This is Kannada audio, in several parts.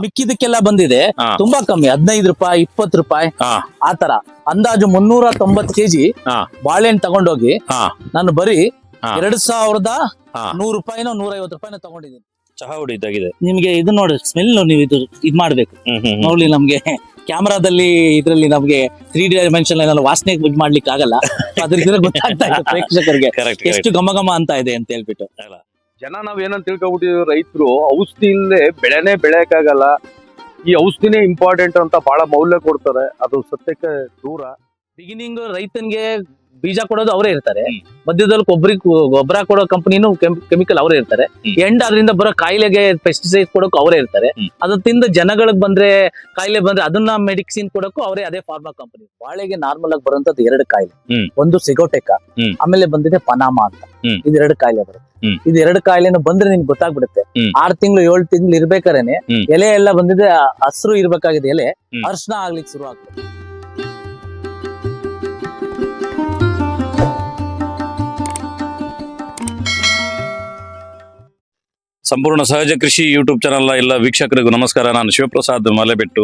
ಮಿಕ್ಕಿದಕ್ಕೆಲ್ಲ ಬಂದಿದೆ ಹಾ. ತುಂಬಾ ಕಮ್ಮಿ, 15 ರೂಪಾಯಿ 20 ರೂಪಾಯಿ ಹಾ ಆತರ. ಅಂದಾಜು 390 ಕೆಜಿ ಹಾ ಬಾಳೆಹಣ್ಣು ತಗೊಂಡೋಗಿ ಹಾ ನಾನು ಬರೀ ಹಾ. 2100 ರೂಪಾಯಿನೋ 150 ರೂಪಾಯಿನೋ ತಗೊಂಡಿದ್ದೀನಿ. ಚಹಾ ಹುಡಿ ಇದ್ದಾಗಿದೆ. ನಿಮ್ಗೆ ಇದು ನೋಡಿ ಸ್ಮೆಲ್ ನೀವು ಇದ್ ಮಾಡ್ಬೇಕು ನೋಡ್ಲಿ. ನಮ್ಗೆ ಕ್ಯಾಮ್ರಾದಲ್ಲಿ ಇದ್ರಲ್ಲಿ ನಮ್ಗೆ 3D ಡೈಮೆನ್ಷನ್ ಏನೆಲ್ಲ ವಾಸನೆ ಇದ್ ಮಾಡ್ಲಿಕ್ಕೆ ಆಗಲ್ಲ. ಅದ್ರಿಂದ ಗೊತ್ತಾಗ್ತಾ ಇದೆ ಪ್ರೇಕ್ಷಕರಿಗೆ Correct, ಎಷ್ಟು ಘಮ ಘಮ ಅಂತ ಇದೆ ಅಂತ ಹೇಳ್ಬಿಟ್ಟು. ಜನ ನಾವ್ ಏನಂತ ತಿಳ್ಕೊಬಿಟ್ಟಿದ್ವಿ, ರೈತರು ಔಷಧಿ ಇಲ್ಲದೆ ಬೆಳೆನೇ ಬೆಳೆಯಕ್ಕಾಗಲ್ಲ, ಈ ಔಷಧಿನೇ ಇಂಪಾರ್ಟೆಂಟ್ ಅಂತ ಬಹಳ ಮೌಲ್ಯ ಕೊಡ್ತಾರೆ. ಅದು ಸತ್ಯಕ್ಕೆ ದೂರ. ಬಿಗಿನಿಂಗ್ ರೈತನ್ಗೆ ಬೀಜ ಕೊಡೋದು ಅವರೇ ಇರ್ತಾರೆ, ಮಧ್ಯದಲ್ಲಿ ಗೊಬ್ಬರ ಕೊಡೋ ಕಂಪನಿನೂ ಕೆಮಿಕಲ್ ಅವರೇ ಇರ್ತಾರೆ, ಎಂಡ್ ಅದರಿಂದ ಬರೋ ಕಾಯಿಲೆಗೆ ಪೆಸ್ಟಿಸೈಡ್ ಕೊಡೋಕು ಅವರೇ ಇರ್ತಾರೆ. ಅದ್ರ ತಿಂದ ಜನಗಳಿಗೆ ಬಂದ್ರೆ ಕಾಯಿಲೆ ಬಂದ್ರೆ ಅದನ್ನ ಮೆಡಿಸಿನ್ ಕೊಡೋಕು ಅವರೇ, ಅದೇ ಫಾರ್ಮಾ ಕಂಪನಿ. ಬಾಳೆಗೆ ನಾರ್ಮಲ್ ಆಗಿ ಬರುವಂತದ್ದು 2 ಕಾಯಿಲೆ. ಒಂದು ಸಿಗೋಟೆಕ, ಆಮೇಲೆ ಬಂದಿದೆ ಪನಾಮಾ ಅಂತ. ಇದು 2 ಕಾಯಿಲೆ ಬರುತ್ತೆ. ಇದು 2 ಕಾಯಿಲೆನ ಬಂದ್ರೆ ನಿಮ್ಗೆ ಗೊತ್ತಾಗ್ಬಿಡುತ್ತೆ. 6 ತಿಂಗಳು 7 ತಿಂಗಳು ಇರ್ಬೇಕಾರೇನೆ ಎಲೆ ಎಲ್ಲ ಬಂದಿದೆ, ಹಸ್ರು ಇರ್ಬೇಕಾಗಿದೆ ಎಲೆ ಅರ್ಶನ ಆಗ್ಲಿಕ್ಕೆ ಶುರು ಆಗ್ತದೆ. ಸಂಪೂರ್ಣ ಸಹಜ ಕೃಷಿ ಯೂಟ್ಯೂಬ್ ಚಾನಲ್ ಎಲ್ಲ ವೀಕ್ಷಕರಿಗೂ ನಮಸ್ಕಾರ. ನಾನು ಶಿವಪ್ರಸಾದ್ ಮಲೆಬೆಟ್ಟು.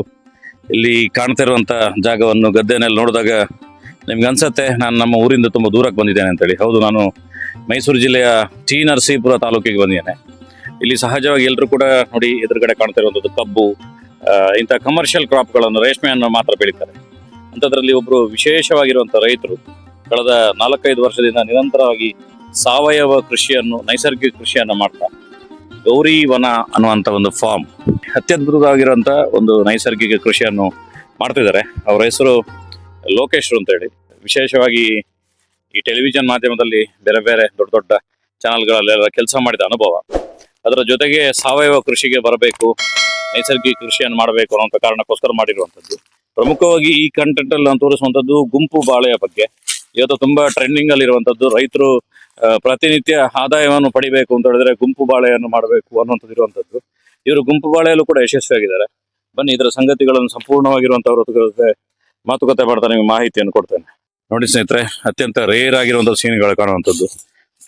ಇಲ್ಲಿ ಕಾಣ್ತಾ ಇರುವಂತ ಜಾಗವನ್ನು ಗದ್ದೆನಲ್ಲಿ ನೋಡಿದಾಗ ನಿಮ್ಗೆ ಅನ್ಸತ್ತೆ ನಾನು ನಮ್ಮ ಊರಿಂದ ತುಂಬಾ ದೂರಕ್ಕೆ ಬಂದಿದ್ದೇನೆ ಅಂತೇಳಿ. ಹೌದು, ನಾನು ಮೈಸೂರು ಜಿಲ್ಲೆಯ ಟಿ ನರಸೀಪುರ ತಾಲೂಕಿಗೆ ಬಂದಿದ್ದೇನೆ. ಇಲ್ಲಿ ಸಹಜವಾಗಿ ಎಲ್ಲರೂ ಕೂಡ ನೋಡಿ ಎದುರುಗಡೆ ಕಾಣ್ತಾ ಇರುವಂತದ್ದು ಕಬ್ಬು, ಇಂಥ ಕಮರ್ಷಿಯಲ್ ಕ್ರಾಪ್ಗಳನ್ನು, ರೇಷ್ಮೆಯನ್ನು ಮಾತ್ರ ಬೆಳೀತಾರೆ. ಅಂಥದ್ರಲ್ಲಿ ಒಬ್ರು ವಿಶೇಷವಾಗಿರುವಂತ ರೈತರು ಕಳೆದ 4-5 ವರ್ಷದಿಂದ ನಿರಂತರವಾಗಿ ಸಾವಯವ ಕೃಷಿಯನ್ನು, ನೈಸರ್ಗಿಕ ಕೃಷಿಯನ್ನು ಮಾಡ್ತಾ ಗೌರಿ ವನ ಅನ್ನುವಂಥ ಒಂದು ಫಾರ್ಮ್, ಅತ್ಯದ್ಭುತವಾಗಿರುವಂಥ ಒಂದು ನೈಸರ್ಗಿಕ ಕೃಷಿಯನ್ನು ಮಾಡ್ತಿದ್ದಾರೆ. ಅವರ ಹೆಸರು ಲೋಕೇಶ್ರು ಅಂತೇಳಿ. ವಿಶೇಷವಾಗಿ ಈ ಟೆಲಿವಿಷನ್ ಮಾಧ್ಯಮದಲ್ಲಿ ಬೇರೆ ಬೇರೆ ದೊಡ್ಡ ದೊಡ್ಡ ಚಾನಲ್ಗಳಲ್ಲೆಲ್ಲ ಕೆಲಸ ಮಾಡಿದ ಅನುಭವ, ಅದರ ಜೊತೆಗೆ ಸಾವಯವ ಕೃಷಿಗೆ ಬರಬೇಕು, ನೈಸರ್ಗಿಕ ಕೃಷಿಯನ್ನು ಮಾಡಬೇಕು ಅನ್ನೋಂಥ ಕಾರಣಕ್ಕೋಸ್ಕರ ಮಾಡಿರುವಂಥದ್ದು. ಪ್ರಮುಖವಾಗಿ ಈ ಕಂಟೆಂಟ್ ಅಲ್ಲಿ ನಾನು ತೋರಿಸುವಂಥದ್ದು ಗುಂಪು ಬಾಳೆಯ ಬಗ್ಗೆ. ಇವತ್ತು ತುಂಬಾ ಟ್ರೆಂಡಿಂಗ್ ಅಲ್ಲಿ ಇರುವಂತದ್ದು. ರೈತರು ಪ್ರತಿನಿತ್ಯ ಆದಾಯವನ್ನು ಪಡಿಬೇಕು ಅಂತ ಹೇಳಿದ್ರೆ ಗುಂಪು ಬಾಳೆಯನ್ನು ಮಾಡಬೇಕು ಅನ್ನುವಂಥದ್ದು ಇರುವಂತದ್ದು. ಇವರು ಗುಂಪು ಬಾಳೆಯಲ್ಲೂ ಕೂಡ ಯಶಸ್ವಿಯಾಗಿದ್ದಾರೆ. ಬನ್ನಿ ಇದರ ಸಂಗತಿಗಳನ್ನು ಸಂಪೂರ್ಣವಾಗಿರುವಂತವ್ರ ಜೊತೆ ಮಾತುಕತೆ ಮಾಡ್ತಾ ನಿಮಗೆ ಮಾಹಿತಿಯನ್ನು ಕೊಡ್ತೇನೆ. ನೋಡಿ ಸ್ನೇಹಿತರೆ, ಅತ್ಯಂತ ರೇರ್ ಆಗಿರುವಂತಹ ಸೀನ್ಗಳು ಕಾಣುವಂಥದ್ದು.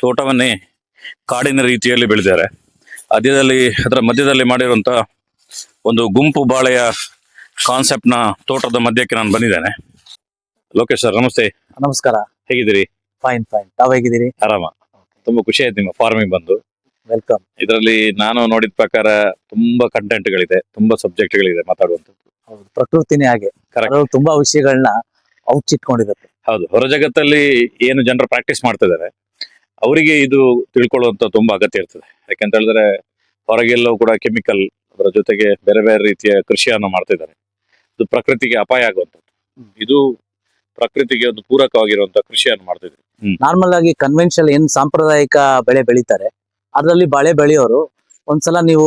ತೋಟವನ್ನೇ ಕಾಡಿನ ರೀತಿಯಲ್ಲಿ ಬೆಳೆದಿದ್ದಾರೆ. ಅದರ ಮಧ್ಯದಲ್ಲಿ ಮಾಡಿರುವಂತ ಒಂದು ಗುಂಪು ಬಾಳೆಯ ಕಾನ್ಸೆಪ್ಟ್ ನ ತೋಟದ ಮಧ್ಯಕ್ಕೆ ನಾನು ಬಂದಿದ್ದೇನೆ. ಲೋಕೇಶ್ ಸರ್ ನಮಸ್ತೆ. ನಮಸ್ಕಾರ. ಹೇಗಿದ್ದೀರಿ? ಫೈನ್. ತಾವ್ ಹೇಗಿದ್ದೀರಿ? ಆರಾಮ. ತುಂಬಾ ಖುಷಿ ಆಯ್ತು ನಿಮ್ಮ ಫಾರ್ಮಿಂಗ್ ಬಂದು. ವೆಲ್ಕಮ್. ಇದರಲ್ಲಿ ನಾನು ನೋಡಿದ ಪ್ರಕಾರ ತುಂಬಾ ಕಂಟೆಂಟ್ಗಳಿದೆ, ತುಂಬಾ ಸಬ್ಜೆಕ್ಟ್ಗಳಿದೆ ಮಾತಾಡುವಂಥದ್ದು. ಹೌದು, ಪ್ರಕೃತಿನೇ ಹಾಗೆ. Correct. ಅದ್ರಲ್ಲಿ ತುಂಬಾ ವಿಷಯಗಳನ್ನ ಔಚಿಟ್ಕೊಂಡಿರುತ್ತೆ. ಹೌದು, ಹೊರ ಜಗತ್ತಲ್ಲಿ ಏನು ಜನರು ಪ್ರಾಕ್ಟೀಸ್ ಮಾಡ್ತಿದ್ದಾರೆ ಅವರಿಗೆ ಇದು ತಿಳ್ಕೊಳ್ಳುವಂತ ತುಂಬಾ ಅಗತ್ಯ ಇರ್ತದೆ. ಯಾಕಂತ ಹೇಳಿದ್ರೆ ಹೊರಗೆಲ್ಲವೂ ಕೂಡ ಕೆಮಿಕಲ್, ಅದರ ಜೊತೆಗೆ ಬೇರೆ ಬೇರೆ ರೀತಿಯ ಕೃಷಿಯನ್ನು ಮಾಡ್ತಿದ್ದಾರೆ. ಇದು ಪ್ರಕೃತಿಗೆ ಅಪಾಯ ಆಗುವಂಥದ್ದು. ಇದು ಪ್ರಕೃತಿಗೆ ಒಂದು ಪೂರಕವಾಗಿರುವಂತ ಕೃಷಿಯನ್ನು ಮಾಡ್ತಿದ್ರು. ನಾರ್ಮಲ್ ಆಗಿ ಕನ್ವೆನ್ಷನಲ್ ಏನ್ ಸಾಂಪ್ರದಾಯಿಕ ಬೆಳೆ ಬೆಳೀತಾರೆ ಅದ್ರಲ್ಲಿ ಬಾಳೆ ಬೆಳೆಯೋರು ಒಂದ್ಸಲ ನೀವು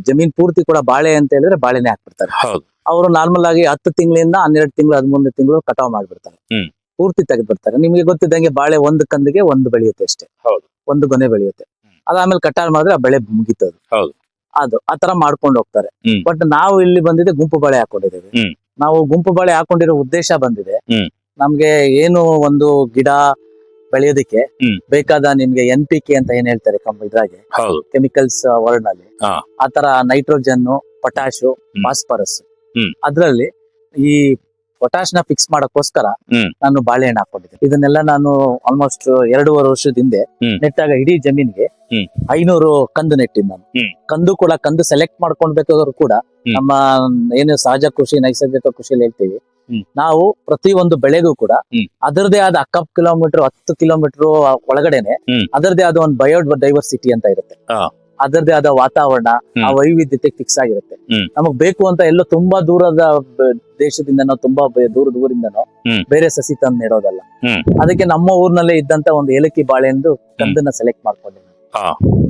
ಜಮೀನ್ ಪೂರ್ತಿ ಕೂಡ ಬಾಳೆ ಅಂತ ಹೇಳಿದ್ರೆ ಬಾಳೆನೆ ಹಾಕ್ಬಿಡ್ತಾರೆ. ಹೌದು, ಅವರು ನಾರ್ಮಲ್ ಆಗಿ 10 ತಿಂಗಳಿಂದ 12 ತಿಂಗಳು 13 ತಿಂಗಳು ಕಟಾವ್ ಮಾಡ್ಬಿಡ್ತಾರೆ. ಪೂರ್ತಿ ತೆಗೆದ್ಬಿಡ್ತಾರೆ. ನಿಮಗೆ ಗೊತ್ತಿದ್ದಂಗೆ ಬಾಳೆ ಒಂದು ಕಂದಿಗೆ ಒಂದು ಬೆಳೆಯುತ್ತೆ ಅಷ್ಟೇ. ಹೌದು, ಒಂದು ಗೊನೆ ಬೆಳೆಯುತ್ತೆ. ಅದಾದ್ಮೇಲೆ ಕಟಾವ್ ಮಾಡಿದ್ರೆ ಆ ಬೆಳೆ ಮುಗೀತದೆ. ಹೌದು, ಅದು ಆತರ ಮಾಡ್ಕೊಂಡು ಹೋಗ್ತಾರೆ. ಬಟ್ ನಾವು ಇಲ್ಲಿ ಬಂದಿದೆ ಗುಂಪು ಬಾಳೆ ಹಾಕೊಂಡಿದ್ದೇವೆ. ನಾವು ಗುಂಪು ಬಾಳೆ ಹಾಕೊಂಡಿರೋ ಉದ್ದೇಶ ಬಂದಿದೆ, ನಮ್ಗೆ ಏನು ಒಂದು ಗಿಡ ಬೆಳೆಯೋದಕ್ಕೆ ಬೇಕಾದ ನಿಮ್ಗೆ NPK ಅಂತ ಏನ್ ಹೇಳ್ತಾರೆ ಇದ್ರಾಗೆ, ಕೆಮಿಕಲ್ಸ್ ವರ್ಡ್ ನಲ್ಲಿ, ಆತರ ನೈಟ್ರೋಜನ್, ಪೊಟ್ಯಾಶ್, ಫಾಸ್ಫರಸ್, ಅದ್ರಲ್ಲಿ ಈ ಪೊಟ್ಯಾಶ್ ನ ಫಿಕ್ಸ್ ಮಾಡಕ್ಕೋಸ್ಕರ ನಾನು ಬಾಳೆಹಣ್ಣು ಹಾಕೊಂಡಿದ್ದೆ. ಇದನ್ನೆಲ್ಲ ನಾನು ಆಲ್ಮೋಸ್ಟ್ 2.5 ವರ್ಷದ ಹಿಂದೆ ನೆಟ್ಟಾಗ ಇಡೀ ಜಮೀನ್ಗೆ 500 ಕಂದು ನೆಟ್ಟಿದ್ದು ನಾನು. ಕಂದು ಸೆಲೆಕ್ಟ್ ಮಾಡ್ಕೊಂಡ್ಬೇಕಾದ್ರು ಕೂಡ ನಮ್ಮ ಏನು ಸಹಜ ಕೃಷಿ, ನೈಸರ್ಗಿಕ ಕೃಷಿಯಲ್ಲಿ ಹೇಳ್ತೀವಿ ನಾವು, ಪ್ರತಿಯೊಂದು ಬೆಳೆಗೂ ಕೂಡ ಅದರದೇ ಆದ ಅಕ್ಕ ಕಿಲೋಮೀಟರ್ 10 ಕಿಲೋಮೀಟರ್ ಒಳಗಡೆನೆ ಅದರದೇ ಆದ ಒಂದು ಬಯೋಡೈವರ್ಸಿಟಿ ಅಂತ ಇರುತ್ತೆ. ಅದರದೇ ಆದ ವಾತಾವರಣ, ಆ ವೈವಿಧ್ಯತೆ ಫಿಕ್ಸ್ ಆಗಿರುತ್ತೆ. ನಮಗ್ ಬೇಕು ಅಂತ ಎಲ್ಲೋ ತುಂಬಾ ದೂರದ ದೇಶದಿಂದ ನಾವು ತುಂಬಾ ದೂರದಿಂದನೋ ಬೇರೆ ಸಸಿ ತಂದು ನೆಡೋದಲ್ಲ. ಅದಕ್ಕೆ ನಮ್ಮ ಊರ್ನಲ್ಲೇ ಇದ್ದಂತ ಒಂದು ಏಲಕ್ಕಿ ಬಾಳೆಂದು ಕಂದನ್ನ ಸೆಲೆಕ್ಟ್ ಮಾಡ್ಕೊಂಡಿದ್ದೀನಿ.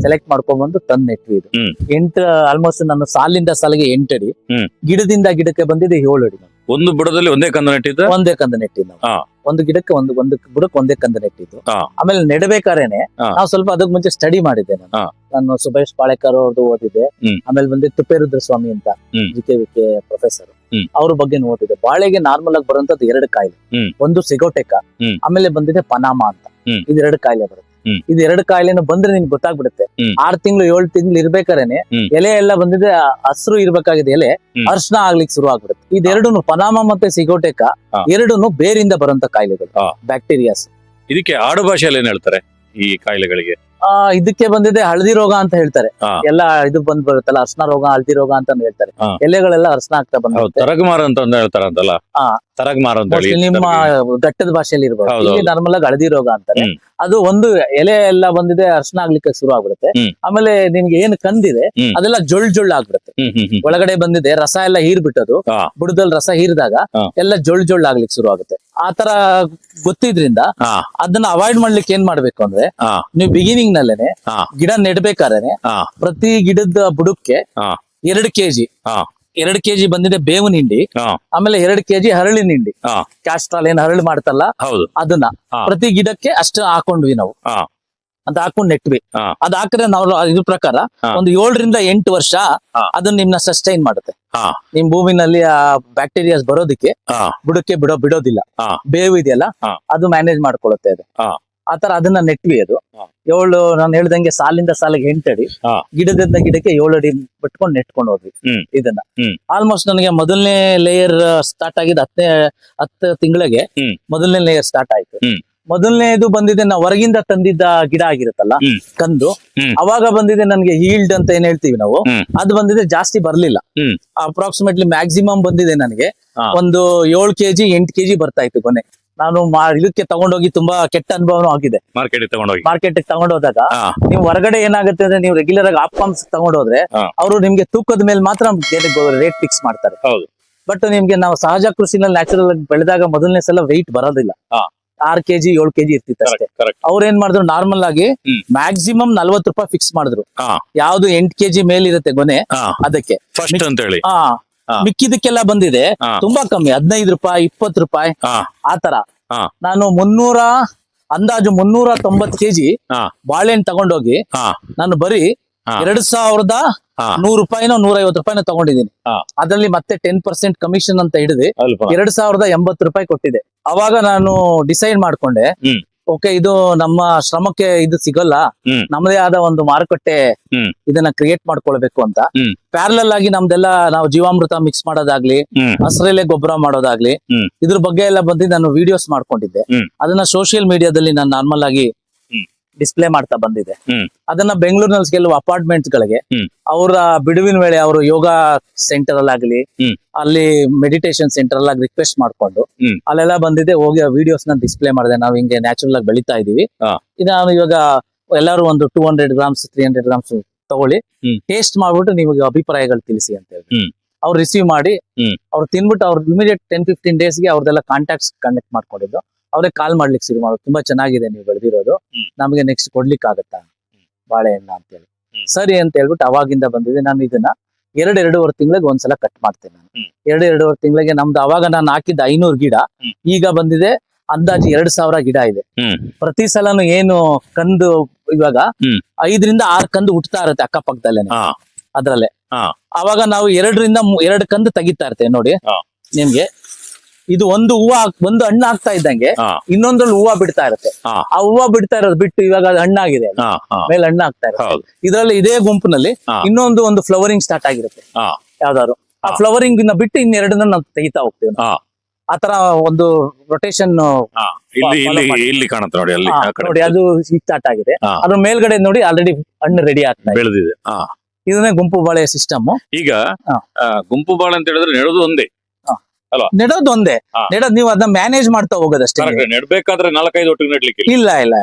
ಸೆಲೆಕ್ಟ್ ಮಾಡ್ಕೊಂಡ್ಬಂದು ತಂದ್ ನೆಟ್ವಿ. ಇದು ಆಲ್ಮೋಸ್ಟ್ ನಾನು ಸಾಲಿಂದ ಸಾಲಿಗೆ 8 ಅಡಿ, ಗಿಡದಿಂದ ಗಿಡಕ್ಕೆ ಬಂದಿದೆ 7 ಅಡಿ. ಒಂದು ಬುಡದಲ್ಲಿ ಒಂದೇ ಕಂದು ನೆಟ್ಟಿದ್ದು. ಒಂದು ಗಿಡಕ್ಕೆ ಒಂದು ಬುಡಕ್ಕೆ ಒಂದೇ ಕಂದು ನೆಟ್ಟಿದ್ದು. ಆಮೇಲೆ ನೆಡಬೇಕಾರೇನೆ ನಾವು ಸ್ವಲ್ಪ ಅದಕ್ಕೆ ಮುಂಚೆ ಸ್ಟಡಿ ಮಾಡಿದ್ದೆ. ನಾನು ಸುಭೇಶ್ ಪಾಳೇಕರ್ ಅವ್ರದ್ದು ಓದಿದ್ದೆ. ಆಮೇಲೆ ಬಂದು ತುಪ್ಪೇರುದ್ರ ಸ್ವಾಮಿ ಅಂತ GKVK ಪ್ರೊಫೆಸರ್, ಅವ್ರ ಬಗ್ಗೆ ಓದಿದೆ. ಬಾಳೆಗೆ ನಾರ್ಮಲ್ ಆಗಿ ಬರುವಂತದ್ದು 2 ಕಾಯಿಲೆ. ಒಂದು ಸಿಗೋಟೆಕ, ಆಮೇಲೆ ಬಂದಿದೆ ಪನಾಮಾ ಅಂತ. ಇದು 2 ಕಾಯಿಲೆ ಬರುತ್ತೆ. ಇದು 2 ಕಾಯಿಲೆನೂ ಬಂದ್ರೆ ನಿಮ್ಗೆ ಗೊತ್ತಾಗ್ಬಿಡುತ್ತೆ. 6 ತಿಂಗಳು 7 ತಿಂಗಳು ಇರ್ಬೇಕಾರೇನೆ ಎಲೆ ಎಲ್ಲ ಬಂದಿದೆ, ಹಸ್ರು ಇರ್ಬೇಕಾಗಿದೆ ಎಲೆ ಅರ್ಶನ ಆಗ್ಲಿಕ್ಕೆ ಶುರು ಆಗ್ಬಿಡುತ್ತೆ. ಇದೆರಡೂನು ಪನಾಮ ಮತ್ತೆ ಸಿಗೋಟೆಕ ಎರಡೂನು ಬೇರಿಂದ ಬರುವಂತ ಕಾಯಿಲೆಗಳು, ಬ್ಯಾಕ್ಟೀರಿಯಾಸ್. ಇದಕ್ಕೆ ಆಡು ಭಾಷೆಯಲ್ಲಿ ಏನ್ ಹೇಳ್ತಾರೆ ಈ ಕಾಯಿಲೆಗಳಿಗೆ? ಇದಕ್ಕೆ ಬಂದಿದೆ ಹಳದಿ ರೋಗ ಅಂತ ಹೇಳ್ತಾರೆ. ಎಲ್ಲ ಇದು ಬಂದ್ ಬರುತ್ತಲ್ಲ, ಅರ್ಶನ ರೋಗ, ಹಳದಿ ರೋಗ ಅಂತ ಹೇಳ್ತಾರೆ. ಎಲೆಗಳೆಲ್ಲ ಅರ್ಶನ ಆಗ್ತಾ ಬಂದ ತರಗಮಾರ ಅಂತ ಹೇಳ್ತಾರಂತಲ್ಲ, ತರಗಮಾರ ಅಂತ ಹೇಳಿ ನಿಮ್ಮ ಘಟ್ಟದ ಭಾಷೆಯಲ್ಲಿ ಇರ್ಬೋದು. ಹೌದು, ಇಲ್ಲಿ ನಾರ್ಮಲ್ ಆಗಿ ಹಳದಿ ರೋಗ ಅಂತಾರೆ. ಅದು ಒಂದು ಎಲೆ ಎಲ್ಲ ಬಂದಿದೆ ಅರ್ಶನ ಆಗ್ಲಿಕ್ಕೆ ಶುರು ಆಗ್ಬಿಡುತ್ತೆ. ಆಮೇಲೆ ನಿಮ್ಗೆ ಏನ್ ಕಂದಿದೆ ಅದೆಲ್ಲ ಜೊಳ್ ಆಗ್ಬಿಡುತ್ತೆ. ಒಳಗಡೆ ಬಂದಿದೆ ರಸ ಎಲ್ಲ ಹೀರ್ಬಿಟ್ಟದು, ಬುಡದಲ್ಲಿ ರಸ ಹೀರಿದಾಗ ಎಲ್ಲ ಜೊಳ್ ಆಗ್ಲಿಕ್ಕೆ ಶುರು ಆಗುತ್ತೆ. ಆತರ ಗೊತ್ತಿದ್ರಿಂದ ಅದನ್ನ ಅವಾಯ್ಡ್ ಮಾಡ್ಲಿಕ್ಕೆ ಏನ್ ಮಾಡ್ಬೇಕು ಅಂದ್ರೆ, ನೀವು ಬಿಗಿನಿಂಗ್ ನಲ್ಲೇನೆ ಗಿಡ ನೆಡ್ಬೇಕಾದ್ರೆ ಪ್ರತಿ ಗಿಡದ ಬುಡಕ್ಕೆ 2 ಕೆಜಿ 2 ಕೆಜಿ ಬಂದಿದೆ ಬೇವಿನ ಹಿಂಡಿ, ಆಮೇಲೆ 2 ಕೆಜಿ ಹರಳಿನ ಹಿಂಡಿ, ಕ್ಯಾಸ್ಟ್ರಾಲ್ ಏನ್ ಹರಳು ಮಾಡ್ತಲ್ಲ ಅದನ್ನ ಪ್ರತಿ ಗಿಡಕ್ಕೆ ಅಷ್ಟು ಹಾಕೊಂಡ್ವಿ ನಾವು. ಅಂತ ಹಾಕೊಂಡ್ ನೆಟ್ವಿ. ಅದ್ ಹಾಕಿದ್ರೆ ನಾವು ಇದ್ರ ಪ್ರಕಾರ ಒಂದು 7 ರಿಂದ 8 ವರ್ಷ ಅದನ್ನ ನಿಮ್ನ ಸಸ್ಟೈನ್ ಮಾಡುತ್ತೆ. ನಿಮ್ ಭೂಮಿನಲ್ಲಿ ಆ ಬ್ಯಾಕ್ಟೀರಿಯಾಸ್ ಬರೋದಕ್ಕೆ ಬುಡಕ್ಕೆ ಬಿಡೋದಿಲ್ಲ. ಬೇವು ಇದೆಯಲ್ಲ ಅದು ಮ್ಯಾನೇಜ್ ಮಾಡ್ಕೊಳ್ಳುತ್ತೆ ಅದು. ಆತರ ಅದನ್ನ ನೆಟ್ವಿ. ಅದು 7, ನಾನು ಹೇಳ್ದಂಗೆ ಸಾಲಿಂದ ಸಾಲಿಗೆ 8 ಅಡಿ, ಗಿಡದಿಂದ ಗಿಡಕ್ಕೆ 7 ಅಡಿ ಬಿಟ್ಕೊಂಡು ನೆಟ್ಕೊಂಡು ಹೋದ್ವಿ ಇದನ್ನ. ಆಲ್ಮೋಸ್ಟ್ ನನಗೆ ಮೊದಲನೇ ಲೇಯರ್ ಸ್ಟಾರ್ಟ್ ಆಗಿದ್ದು 10 ತಿಂಗಳಿಗೆ ಮೊದಲನೇ ಲೇಯರ್ ಸ್ಟಾರ್ಟ್ ಆಯ್ತು. ಮೊದಲನೇದು ಬಂದಿದೆ ನಾವು ಹೊರಗಿಂದ ತಂದಿದ್ದ ಗಿಡ ಆಗಿರುತ್ತಲ್ಲ ಕಂದು, ಅವಾಗ ಬಂದಿದೆ ನನ್ಗೆ ಹೀಲ್ಡ್ ಅಂತ ಏನ್ ಹೇಳ್ತೀವಿ ನಾವು, ಅದು ಬಂದಿದೆ ಜಾಸ್ತಿ ಬರ್ಲಿಲ್ಲ. ಅಪ್ರಾಕ್ಸಿಮೇಟ್ಲಿ ಮ್ಯಾಕ್ಸಿಮಮ್ ಬಂದಿದೆ ನನಗೆ ಒಂದು 7 ಕೆಜಿ 8 ಕೆಜಿ ಬರ್ತಾ ಇತ್ತು ಕೊನೆ. ನಾನು ಇದಕ್ಕೆ ತಗೊಂಡೋಗಿ ತುಂಬಾ ಕೆಟ್ಟ ಅನುಭವನೂ ಆಗಿದೆ. ಮಾರ್ಕೆಟ್ ತಗೊಂಡೋದಾಗ ನೀವು ಹೊರಗಡೆ ಏನಾಗುತ್ತೆ ಅಂದ್ರೆ, ನೀವು ರೆಗ್ಯುಲರ್ ಆಗಿ ಆಪ್ಕಾಮ್ಸ್ ತಗೊಂಡೋದ್ರೆ ಅವರು ನಿಮ್ಗೆ ತೂಕದ ಮೇಲೆ ಮಾತ್ರ ರೇಟ್ ಫಿಕ್ಸ್ ಮಾಡ್ತಾರೆ. ಬಟ್ ನಿಮ್ಗೆ ನಾವು ಸಹಜ ಕೃಷಿನಲ್ಲಿ ನ್ಯಾಚುರಲ್ ಆಗಿ ಬೆಳೆದಾಗ ಮೊದಲನೇ ಸಲ ವೆಯ್ಟ್ ಬರೋದಿಲ್ಲ. 6 ಕೆಜಿ 7 ಕೆಜಿ ಇರ್ತಿತ್ತು ಅಷ್ಟೇ. ಅವ್ರು ಏನ್ ಮಾಡಿದ್ರು, ನಾರ್ಮಲ್ ಆಗಿ ಮ್ಯಾಕ್ಸಿಮಮ್ 40 ರೂಪಾಯಿ ಫಿಕ್ಸ್ ಮಾಡಿದ್ರು. ಯಾವ್ದು 8 ಕೆಜಿ ಮೇಲಿರುತ್ತೆ ಗೊನೆ ಅದಕ್ಕೆ ಫಸ್ಟ್ ಅಂತ ಹೇಳಿ. ಮಿಕ್ಕಿದಕ್ಕೆಲ್ಲ ಬಂದಿದೆ ತುಂಬಾ ಕಮ್ಮಿ, 15 ರೂಪಾಯಿ 20 ರೂಪಾಯಿ ಆತರ. ನಾನು ಅಂದಾಜು 390 ಕೆಜಿ ಬಾಳೆಹಣ್ಣು ತಗೊಂಡೋಗಿ ನಾನು ಬರೀ 2100 ರೂಪಾಯಿನೋ 150 ರೂಪಾಯಿನೋ ತಗೊಂಡಿದ್ದೀನಿ. ಅದ್ರಲ್ಲಿ ಮತ್ತೆ 10% ಕಮಿಷನ್ ಅಂತ ಹಿಡಿದು 2080 ರೂಪಾಯಿ ಕೊಟ್ಟಿದೆ. ಅವಾಗ ನಾನು ಡಿಸೈಡ್ ಮಾಡ್ಕೊಂಡೆ, ಓಕೆ ಇದು ನಮ್ಮ ಶ್ರಮಕ್ಕೆ ಇದು ಸಿಗಲ್ಲ, ನಮ್ಮದೇ ಆದ ಒಂದು ಮಾರುಕಟ್ಟೆ ಇದನ್ನ ಕ್ರಿಯೇಟ್ ಮಾಡ್ಕೊಳ್ಬೇಕು ಅಂತ. ಪ್ಯಾರಲಲ್ ಆಗಿ ನಮ್ದೆಲ್ಲ ನಾವು ಜೀವಾಮೃತ ಮಿಕ್ಸ್ ಮಾಡೋದಾಗ್ಲಿ, ಹಸಿರೆಲೆ ಗೊಬ್ಬರ ಮಾಡೋದಾಗ್ಲಿ, ಇದ್ರ ಬಗ್ಗೆ ಎಲ್ಲ ಬಂದು ನಾನು ವಿಡಿಯೋಸ್ ಮಾಡ್ಕೊಂಡಿದ್ದೆ. ಅದನ್ನ ಸೋಷಿಯಲ್ ಮೀಡಿಯಾದಲ್ಲಿ ನಾನು ನಾರ್ಮಲ್ ಆಗಿ ಡಿಸ್ಪ್ಲೇ ಮಾಡ್ತಾ ಬಂದಿದೆ. ಅದನ್ನ ಬೆಂಗಳೂರಿನಲ್ಲಿ ಕೆಲವು ಅಪಾರ್ಟ್ಮೆಂಟ್ಸ್ ಗಳಿಗೆ ಅವರ ಬಿಡುವಿನ ವೇಳೆ ಅವರು ಯೋಗ ಸೆಂಟರ್ ಅಲ್ಲಾಗ್ಲಿ, ಅಲ್ಲಿ ಮೆಡಿಟೇಷನ್ ಸೆಂಟರ್ ಅಲ್ಲ ರಿಕ್ವೆಸ್ಟ್ ಮಾಡ್ಕೊಂಡು ಅಲ್ಲೆಲ್ಲ ಬಂದಿದೆ. ಹೋಗಿ ಆ ವಿಡಿಯೋಸ್ ನ ಡಿಸ್ಪ್ಲೇ ಮಾಡಿದೆ. ನಾವು ಹಿಂಗೆ ನ್ಯಾಚುರಲ್ ಆಗಿ ಬೆಳಿತಾ ಇದೀವಿ, ನಾನು ಇವಾಗ ಎಲ್ಲರೂ ಒಂದು 200 ಗ್ರಾಮ್ಸ್ 300 ಗ್ರಾಮ್ಸ್ ತಗೊಳ್ಳಿ, ಟೇಸ್ಟ್ ಮಾಡ್ಬಿಟ್ಟು ನಿಮಗೆ ಅಭಿಪ್ರಾಯಗಳು ತಿಳಿಸಿ ಅಂತ ಹೇಳಿ ಅವ್ರು ರಿಸೀವ್ ಮಾಡಿ ಅವ್ರು ತಿನ್ಬಿಟ್ಟು ಅವ್ರ ಇಮಿಡಿಯೇಟ್ 10-15 ಡೇಸ್ಗೆ ಅವ್ರದೆಲ್ಲ ಕಾಂಟ್ಯಾಕ್ಟ್ಸ್ ಕನೆಕ್ಟ್ ಮಾಡ್ಕೊಂಡಿದ್ದು. ಅವರೇ ಕಾಲ್ ಮಾಡ್ಲಿಕ್ಕೆ ಶುರು ಮಾಡೋದು, ತುಂಬಾ ಚೆನ್ನಾಗಿದೆ ನೀವು ಬೆಳೆದಿರೋದು, ನಮಗೆ ನೆಕ್ಸ್ಟ್ ಕೊಡ್ಲಿಕ್ಕೆ ಆಗತ್ತಾ ಬಾಳೆಹಣ್ಣ ಅಂತ ಹೇಳಿ. ಸರಿ ಅಂತ ಹೇಳ್ಬಿಟ್ಟು ಅವಾಗಿಂದ ಬಂದಿದೆ. ನಾನು ಇದನ್ನ 2-2.5 ತಿಂಗಳಿಗೆ ಒಂದ್ಸಲ ಕಟ್ ಮಾಡ್ತೇನೆ. ನಾನು 2-2.5 ತಿಂಗಳಿಗೆ ನಮ್ದು ಅವಾಗ ನಾನು ಹಾಕಿದ್ದ 500 ಗಿಡ ಈಗ ಬಂದಿದೆ ಅಂದಾಜು 2000 ಗಿಡ ಇದೆ. ಪ್ರತಿ ಸಲನು ಏನು ಕಂದು ಇವಾಗ 5 ರಿಂದ 6 ಕಂದು ಹುಟ್ಟತಾ ಇರುತ್ತೆ ಅಕ್ಕಪಕ್ಕದಲ್ಲೇನೆ ಅದ್ರಲ್ಲೇ. ಅವಾಗ ನಾವು 2 ಕಂದು ತೆಗಿತಾ ಇರ್ತೇವೆ ನೋಡಿ. ನಿಮ್ಗೆ ಇದು ಒಂದು ಹಣ್ಣು ಆಗ್ತಾ ಇದ್ದಂಗೆ ಇನ್ನೊಂದ್ರಲ್ಲಿ ಹೂವು ಬಿಡ್ತಾ ಇರುತ್ತೆ. ಆ ಹೂವು ಬಿಡ್ತಾ ಇರೋದು ಬಿಟ್ಟು ಇವಾಗ ಅದು ಹಣ್ಣಾಗಿದೆ, ಮೇಲೆ ಹಣ್ಣು ಆಗ್ತಾ ಇರುತ್ತೆ. ಇದರಲ್ಲಿ ಇದೇ ಗುಂಪಿನಲ್ಲಿ ಒಂದು ಫ್ಲವರಿಂಗ್ ಸ್ಟಾರ್ಟ್ ಆಗಿರುತ್ತೆ ಯಾವ್ದಾದ್ರು. ಆ ಫ್ಲವರಿಂಗ್ ಬಿಟ್ಟು ಇನ್ನೆರಡನ್ನ ನಾವು ತೆಗಿತಾ ಹೋಗ್ತೀವಿ. ಆತರ ಒಂದು ರೊಟೇಷನ್ ಇಲ್ಲಿ ಕಾಣುತ್ತೆ ನೋಡಿ, ಅಲ್ಲಿ ನೋಡಿ ಅದು ಸ್ಟಾರ್ಟ್ ಆಗಿದೆ. ಅದ್ರ ಮೇಲ್ಗಡೆ ನೋಡಿ ಆಲ್ರೆಡಿ ಹಣ್ಣು ರೆಡಿ ಆಗ್ತಾ ಬೆಳೆದಿದೆ. ಇದನ್ನೇ ಗುಂಪು ಬಾಳೆ ಸಿಸ್ಟಮ್. ಈಗ ಗುಂಪು ಬಾಳೆ ಅಂತ ಹೇಳಿದ್ರೆ ನೆಡೋದು ಒಂದೇ, ನೆಡೋದು ಒಂದೇ. ನೆಡೋದು ನೀವು ಅದನ್ನ ಮ್ಯಾನೇಜ್ ಮಾಡ್ತಾ ಹೋಗೋದಷ್ಟೇ. ನೆಡ್ಬೇಕಾದ್ರೆ 4-5 ಒಟ್ಟಿಗೆ ನೆಡ್ಲಿಕ್ಕೆ ಇಲ್ಲ,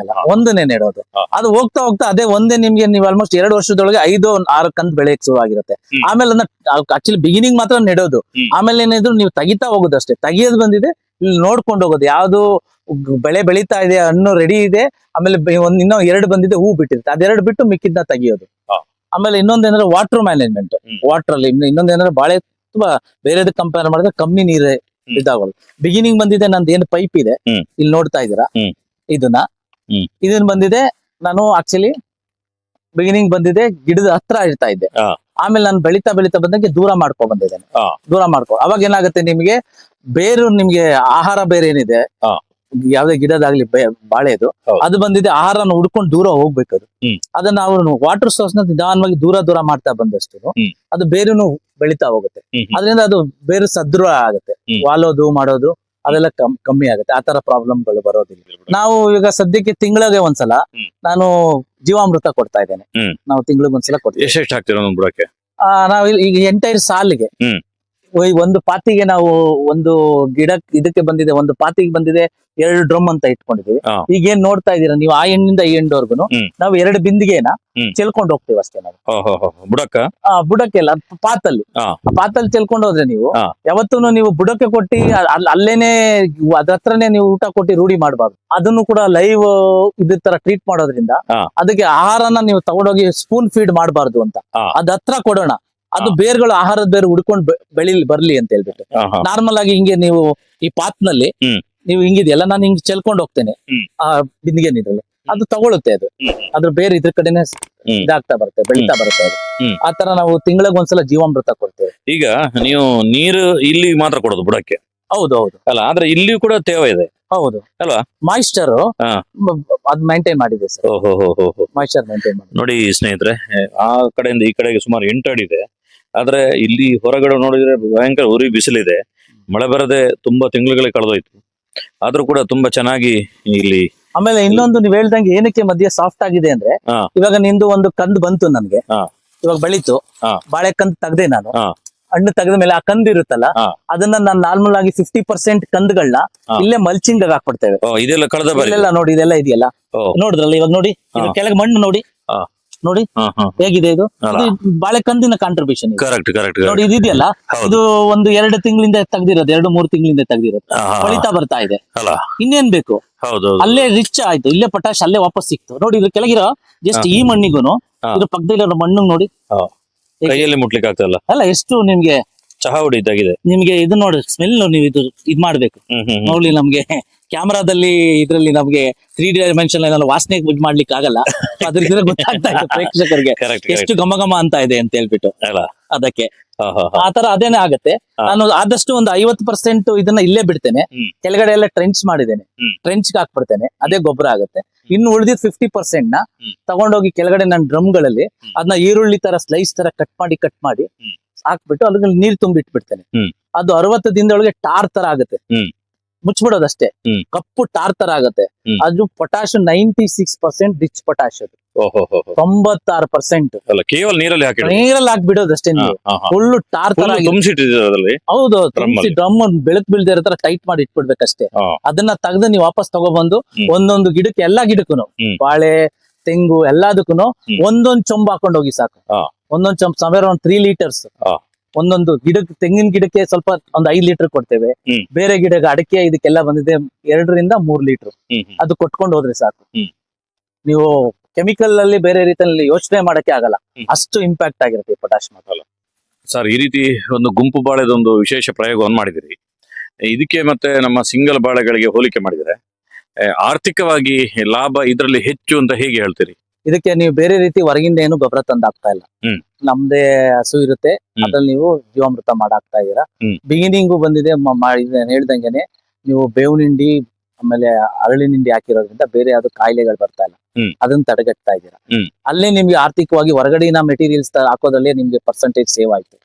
ಒಂದನೇ ನೆಡೋದು. ಅದು ಹೋಗ್ತಾ ಹೋಗ್ತಾ ಅದೇ ಒಂದೇ ನಿಮ್ಗೆ ನೀವು ಆಲ್ಮೋಸ್ಟ್ 2 ವರ್ಷದೊಳಗೆ 5-6 ಕಂದ್ ಬೆಳೆಯಕ್ ಶುರು ಆಗಿರುತ್ತೆ. ಆಮೇಲೆ ಅದನ್ನ ಆಕ್ಚುಲಿ ಬಿಗಿನಿಂಗ್ ಮಾತ್ರ ನೆಡೋದು, ಆಮೇಲೆ ಏನಿದ್ರು ನೀವು ತೆಗಿತಾ ಹೋಗೋದಷ್ಟೇ. ತೆಗಿಯೋದು ಬಂದಿದೆ ಇಲ್ಲಿ ನೋಡ್ಕೊಂಡು ಹೋಗೋದು, ಯಾವ್ದು ಬೆಳೆ ಬೆಳೀತಾ ಇದೆ, ಹಣ್ಣು ರೆಡಿ ಇದೆ, ಆಮೇಲೆ ಇನ್ನೂ 2 ಬಂದಿದೆ ಹೂ ಬಿಟ್ಟಿರುತ್ತೆ, ಅದೆರಡು ಬಿಟ್ಟು ಮಿಕ್ಕಿದ್ನ ತೆಗಿಯೋದು. ಆಮೇಲೆ ಇನ್ನೊಂದೇನಂದ್ರೆ ವಾಟರ್ ಮ್ಯಾನೇಜ್ಮೆಂಟ್. ವಾಟರ್ ಅಲ್ಲಿ ಇನ್ನೊಂದೇನಂದ್ರೆ ಬಾಳೆ ತುಂಬಾ ಬೇರೆದಕ್ಕೆ ಕಂಪೇರ್ ಮಾಡಿದ್ರೆ ಕಮ್ಮಿ ನೀರು ಇದಾಗಲ್ಲ. ಬಿಗಿನಿಂಗ್ ಬಂದಿದೆ ನಂದು ಏನು ಪೈಪ್ ಇದೆ ಇಲ್ಲಿ ನೋಡ್ತಾ ಇದ್ದೀರಾ, ಇದನ್ನ ಬಂದಿದೆ ನಾನು ಆಕ್ಚುಲಿ ಬಿಗಿನಿಂಗ್ ಬಂದಿದೆ ಗಿಡದ ಹತ್ರ ಇರ್ತಾ ಇದ್ದೆ. ಆಮೇಲೆ ನಾನು ಬೆಳಿತಾ ಬಂದಂಗೆ ದೂರ ಮಾಡ್ಕೊ ಬಂದಿದ್ದೇನೆ. ಅವಾಗ ಏನಾಗುತ್ತೆ, ನಿಮ್ಗೆ ಬೇರು ನಿಮ್ಗೆ ಆಹಾರ ಬೇರೆ ಏನಿದೆ ಯಾವ್ದೇ ಗಿಡದಾಗ್ಲಿ ಬಾಳೆದು ಹೌದು. ಅದು ಬಂದಿದೆ ಆಹಾರನ ಹುಡ್ಕೊಂಡು ದೂರ ಹೋಗ್ಬೇಕು ಅದು. ಅದನ್ನ ನಾವು ವಾಟರ್ ಸೋರ್ಸ್ ನ ನಿಧಾನವಾಗಿ ದೂರ ಮಾಡ್ತಾ ಬಂದಷ್ಟು ಅದು ಬೇರುನು ಬೆಳಿತಾ ಹೋಗುತ್ತೆ. ಅದರಿಂದ ಅದು ಬೇರು ಸದೃಢ ಆಗುತ್ತೆ. ವಾಲೋದು ಮಾಡೋದು ಅದೆಲ್ಲ ಕಮ್ಮಿ ಆಗುತ್ತೆ. ಆ ತರ ಪ್ರಾಬ್ಲಮ್ಗಳು ಬರೋದಿಲ್ಲ. ನಾವು ಈಗ ಸದ್ಯಕ್ಕೆ ತಿಂಗಳಿಗೆ ಒಂದ್ಸಲ ನಾನು ಜೀವಾಮೃತ ಕೊಡ್ತಾ ಇದ್ದೇನೆ. ನಾವು ತಿಂಗಳಿಗೆ ಒಂದ್ಸಲ ಕೊಡ್ತೀವಿ. ಎಷ್ಟೆಷ್ಟು ಹಾಕ್ತೀರಾ ಒಂದೊಂದು ಬುಡಕ್ಕೆ? ನಾವು ಈಗ ಎಂಟೈರ್ ಸಾಲಿಗೆ ಒಂದು ಪಾತಿಗೆ ನಾವು ಒಂದು ಗಿಡ ಇದಕ್ಕೆ ಬಂದಿದೆ, ಒಂದು ಪಾತಿಗೆ ಬಂದಿದೆ 2 ಡ್ರಮ್ ಅಂತ ಇಟ್ಕೊಂಡಿದೀವಿ. ಈಗ ಏನ್ ನೋಡ್ತಾ ಇದೀರಾ ನೀವು, ಆ ಎಂಡಿಂದ ಈ ಎಂಡ್ವರ್ಗು ನಾವು 2 ಬಿಂದಿಗೆನ ಚೆಲ್ಕೊಂಡು ಹೋಗ್ತೀವಿ ಅಷ್ಟೇ ನಾವು. ಬುಡಕ್ಕ ಬುಡಕ್ಕೆಲ್ಲ ಪಾತಲ್ಲಿ ಚೆಲ್ಕೊಂಡು ಹೋದ್ರೆ ನೀವು ಯಾವತ್ತೂ ನೀವು ಬುಡಕ್ಕೆ ಕೊಟ್ಟಿ ಅಲ್ಲೇನೆ ಅದ್ರ ಹತ್ರನೇ ನೀವು ಊಟ ಕೊಟ್ಟಿ ರೂಢಿ ಮಾಡಬಾರ್ದು. ಅದನ್ನು ಕೂಡ ಲೈವ್ ಇದ್ರ ತರ ಟ್ರೀಟ್ ಮಾಡೋದ್ರಿಂದ ಅದಕ್ಕೆ ಆಹಾರನ ನೀವು ತಗೊಂಡೋಗಿ ಸ್ಪೂನ್ ಫೀಡ್ ಮಾಡಬಾರ್ದು ಅಂತ ಅದ್ ಹತ್ರ ಕೊಡೋಣ. ಅದು ಬೇರ್ಗಳು ಆಹಾರದ ಬೇರು ಹುಡ್ಕೊಂಡು ಬರ್ಲಿ ಅಂತ ಹೇಳ್ಬಿಟ್ಟು ನಾರ್ಮಲ್ ಆಗಿ ಹಿಂಗೆ ನೀವು ಈ ಪಾತ್ನಲ್ಲಿ ನೀವು ಹಿಂಗಿದೆಯಲ್ಲ, ನಾನು ಹಿಂಗ್ ಚೆಲ್ಕೊಂಡು ಹೋಗ್ತೇನೆ ಆ ಬಿಂದಿಗೆ ನೀರಲ್ಲಿ, ಅದು ತಗೊಳುತ್ತೆ. ಅದು ಅದ್ರ ಬೇರೆ ಇದ್ರ ಕಡೆನೆ ಇದಾಗ್ತಾ ಬರುತ್ತೆ, ಬೆಳಿತಾ ಬರುತ್ತೆ ಅದು. ಆ ತರ ನಾವು ತಿಂಗಳಿಗೆ ಒಂದ್ಸಲ ಜೀವಾಮೃತ ಕೊಡ್ತೇವೆ. ಈಗ ನೀವು ನೀರು ಇಲ್ಲಿ ಮಾತ್ರ ಕೊಡೋದು ಬುಡಕ್ಕೆ? ಹೌದು ಹೌದು ಅಲ್ಲ, ಆದ್ರೆ ಇಲ್ಲಿ ಕೂಡ ತೇವ ಇದೆ. ಹೌದು ಅಲ್ವಾ? ಮಾಯಿಶ್ಚರ್ ಅದ್ ಮೇಂಟೈನ್ ಮಾಡಿದೆ ಸರ್. ಮಾಯಿಶ್ಚರ್ ಮೇಂಟೈನ್ ಮಾಡಿ. ನೋಡಿ ಸ್ನೇಹಿತರೆ, ಆ ಕಡೆಯಿಂದ ಈ ಕಡೆಗೆ ಸುಮಾರು 8 ಅಡಿ ಇದೆ. ಆದ್ರೆ ಇಲ್ಲಿ ಹೊರಗಡೆ ನೋಡಿದ್ರೆ ಭಯಂಕರ ಉರಿ ಬಿಸಿಲಿದೆ. ಮಳೆ ಬರದೆ ತುಂಬಾ ತಿಂಗಳುಗಳೇ ಕಳೆದೋಯ್ತು. ಆದ್ರೂ ಕೂಡ ತುಂಬಾ ಚೆನ್ನಾಗಿ ಇಲ್ಲಿ. ಆಮೇಲೆ ಇನ್ನೊಂದು ನೀವ್ ಹೇಳ್ದಂಗೆ ಏನಕ್ಕೆ ಮಧ್ಯೆ ಸಾಫ್ಟ್ ಆಗಿದೆ ಅಂದ್ರೆ, ಇವಾಗ ನಿಂದು ಒಂದು ಕಂದು ಬಂತು ನನ್ಗೆ, ಇವಾಗ ಬೆಳೀತು, ಬಾಳೆ ಕಂದು ತೆಗ್ದೆ ನಾನು. ಹಣ್ಣು ತೆಗೆದ ಮೇಲೆ ಆ ಕಂದು ಇರುತ್ತಲ್ಲ, ಅದನ್ನ ನಾನು ನಾರ್ಮಲ್ ಆಗಿ 50% ಕಂದುಗಳನ್ನ ಇಲ್ಲೇ ಮಲ್ಚಿಂಗ್ ಹಾಕ್ಬಿಡ್ತೇವೆ. ಇದೆಲ್ಲ ಕಳೆದ ಇದೆಲ್ಲ ನೋಡಿ, ಇದೆಲ್ಲ ಇದೆಯಲ್ಲ ನೋಡಿದ್ರಲ್ಲ, ಇವಾಗ ನೋಡಿ ಕೆಳಗೆ ಮಣ್ಣು ನೋಡಿ ನೋಡಿ ಹೇಗಿದೆ ಇದು. ಬಾಳೆ ಕಂದಿನ ಕಾಂಟ್ರಿಬ್ಯೂಷನ್ ನೋಡಿ. ಇದೆಯಲ್ಲ, ಇದು ಒಂದು 2 ತಿಂಗಳಿಂದ ತೆಗ್ದಿರೋದು, 2-3 ತಿಂಗಳಿಂದ ತೆಗ್ದಿರೋದು, ಹೊಳಿತಾ ಬರ್ತಾ ಇದೆ. ಇನ್ನೇನ್ ಬೇಕು? ಅಲ್ಲೇ ರಿಚ್ ಆಯ್ತು, ಇಲ್ಲೇ ಪೊಟ್ಯಾಶ್ ಅಲ್ಲೇ ವಾಪಸ್ ಸಿಕ್ತು. ನೋಡಿ ಇದ್ರ ಕೆಳಗಿರೋ ಜಸ್ಟ್ ಈ ಮಣ್ಣಿಗೂನು ಇದ್ರ ಪಕ್ಕದಲ್ಲಿರೋ ಮಣ್ಣು ನೋಡಿ, ಕೈಯಲ್ಲಿ ಮುಟ್ಲಿಕ್ಕೆ ಆಗ್ತಲ್ಲ ಅಲ್ಲ, ಎಷ್ಟು ನಿಮ್ಗೆ ಚಹಾ ಹೊಡಿತಾಗಿದೆ. ನಿಮ್ಗೆ ಇದು ನೋಡಿ ಸ್ಮೆಲ್ ನೀವು ಇದ್ ಮಾಡ್ಬೇಕು ನೋಡಿ. ನಮ್ಗೆ ಕ್ಯಾಮ್ರಾದಲ್ಲಿ ಇದ್ರಲ್ಲಿ ನಮ್ಗೆ 3D ಡೈಮೆನ್ಷನ್ ಏನಾದ್ರು ವಾಸನೆ ಇದ್ ಮಾಡ್ಲಿಕ್ಕೆ ಆಗಲ್ಲ. ಅದ್ರ ಗೊತ್ತಾಗ್ತಾ ಇದೆ ಪ್ರೇಕ್ಷಕರಿಗೆ ಎಷ್ಟು ಘಮ ಅಂತ ಇದೆ ಅಂತ ಹೇಳ್ಬಿಟ್ಟು. ಅದಕ್ಕೆ ಆತರ ಅದೇನೆ ಆಗತ್ತೆ. ನಾನು ಆದಷ್ಟು ಒಂದು 50% ಇದನ್ನ ಇಲ್ಲೇ ಬಿಡ್ತೇನೆ. ಕೆಳಗಡೆ ಎಲ್ಲ ಟ್ರೆಂಚ್ ಮಾಡಿದ್ದೇನೆ, ಟ್ರೆಂಚ್ ಹಾಕ್ಬಿಡ್ತೇನೆ, ಅದೇ ಗೊಬ್ಬರ ಆಗುತ್ತೆ. ಇನ್ನು ಉಳಿದಿದ್ 50% ನ ತಗೊಂಡೋಗಿ ಕೆಳಗಡೆ ನನ್ನ ಡ್ರಮ್ಗಳಲ್ಲಿ ಅದನ್ನ ಈರುಳ್ಳಿ ತರ ಸ್ಲೈಸ್ ತರ ಕಟ್ ಮಾಡಿ ಹಾಕ್ಬಿಟ್ಟು ಅದ್ರ ನೀರ್ ತುಂಬಿ ಇಟ್ಬಿಡ್ತೇನೆ. ಅದು 60 ದಿನದೊಳಗೆ ಟಾರ್ ತರ ಆಗುತ್ತೆ. ಮುಚ್ಬಿಡೋದಷ್ಟೇ, ಕಪ್ಪು ಟಾರ್ ತರ ಆಗತ್ತೆ. ಅದು ಪೊಟ್ಯಾಶ್ 96% ರಿಚ್ ಪೊಟ್ಯಾಶ್. ಅದು 96% ಕೇವಲ ನೀರಲ್ಲಿ ಹಾಕ್ಬಿಡೋದಷ್ಟೇ. ನೀವು ಫುಲ್ ಟಾರ್ ತರ ಹೌದು, ಡ್ರಮ್ ಬೆಳಕ್ ಬೀಳ್ದೇ ಇರೋ ತರ ಟೈಟ್ ಮಾಡಿ ಇಟ್ಬಿಡ್ಬೇಕಷ್ಟೇ. ಅದನ್ನ ತೆಗೆದು ನೀವು ವಾಪಸ್ ತಗೊಬಂದು ಒಂದೊಂದು ಗಿಡಕ್ಕೆ, ಎಲ್ಲಾ ಗಿಡಕ್ಕೂ, ಬಾಳೆ ತೆಂಗು ಎಲ್ಲದಕ್ಕೂ ಒಂದೊಂದ್ ಚೊಂಬ್ ಹಾಕೊಂಡ್ ಹೋಗಿ ಸಾಕು. ಒಂದೊಂದ್ ಚೊಂಬ್ ಸಮೇರ್ ಒಂದು 3 ಲೀಟರ್ಸ್. ಒಂದೊಂದು ಗಿಡಕ್ಕೆ, ತೆಂಗಿನ ಗಿಡಕ್ಕೆ ಸ್ವಲ್ಪ ಒಂದು 5 ಲೀಟರ್ ಕೊಡ್ತೇವೆ. ಬೇರೆ ಗಿಡಕ್ಕೆ, ಅಡಿಕೆ ಇದಕ್ಕೆಲ್ಲ ಬಂದಿದೆ 2 ರಿಂದ 3 ಲೀಟರ್. ಅದು ಕೊಟ್ಕೊಂಡು ಹೋದ್ರೆ ಸಾಕು. ನೀವು ಕೆಮಿಕಲ್ ಅಲ್ಲಿ ಬೇರೆ ರೀತಿಯಲ್ಲಿ ಯೋಚನೆ ಮಾಡಕ್ಕೆ ಆಗಲ್ಲ, ಅಷ್ಟು ಇಂಪ್ಯಾಕ್ಟ್ ಆಗಿರುತ್ತೆ ಪೊಟ್ಯಾಶ್ ಮಾತ್ರ. ಸರ್, ಈ ರೀತಿ ಒಂದು ಗುಂಪು ಬಾಳೆದೊಂದು ವಿಶೇಷ ಪ್ರಯೋಗವನ್ನು ಮಾಡಿದಿರಿ. ಇದಕ್ಕೆ ಮತ್ತೆ ನಮ್ಮ ಸಿಂಗಲ್ ಬಾಳೆಗಳಿಗೆ ಹೋಲಿಕೆ ಮಾಡಿದರೆ ಆರ್ಥಿಕವಾಗಿ ಲಾಭ ಇದರಲ್ಲಿ ಹೆಚ್ಚು ಅಂತ ಹೇಗೆ ಹೇಳ್ತೀರಿ? ಇದಕ್ಕೆ ನೀವು ಬೇರೆ ರೀತಿ ಹೊರಗಿಂದ ಏನು ಗೊಬ್ಬರ ತಂದು ಹಾಕ್ತಾ ಇಲ್ಲ. ನಮ್ದೇ ಹಸು ಇರುತ್ತೆ, ಅದ್ರಲ್ಲಿ ನೀವು ಜೀವಾಮೃತ ಮಾಡಾಕ್ತಾ ಇದೀರಾ. ಬಿಗಿನಿಂಗು ಬಂದಿದೆ ಹೇಳ್ದಂಗೆನೆ ನೀವು ಬೇವಿನ ಹಿಂಡಿ ಆಮೇಲೆ ಅರಳಿನ ಹಿಂಡಿ ಹಾಕಿರೋದ್ರಿಂದ ಬೇರೆ ಯಾವ್ದು ಕಾಯಿಲೆಗಳು ಬರ್ತಾ ಇಲ್ಲ. ಅದನ್ನ ತಡೆಗಟ್ತಾ ಇದ್ದೀರಾ. ಅಲ್ಲೇ ನಿಮ್ಗೆ ಆರ್ಥಿಕವಾಗಿ ಹೊರಗಡೆನ ಮೆಟೀರಿಯಲ್ಸ್ ಹಾಕೋದಲ್ಲೇ ನಿಮ್ಗೆ ಪರ್ಸೆಂಟೇಜ್ ಸೇವ್ ಆಯ್ತು.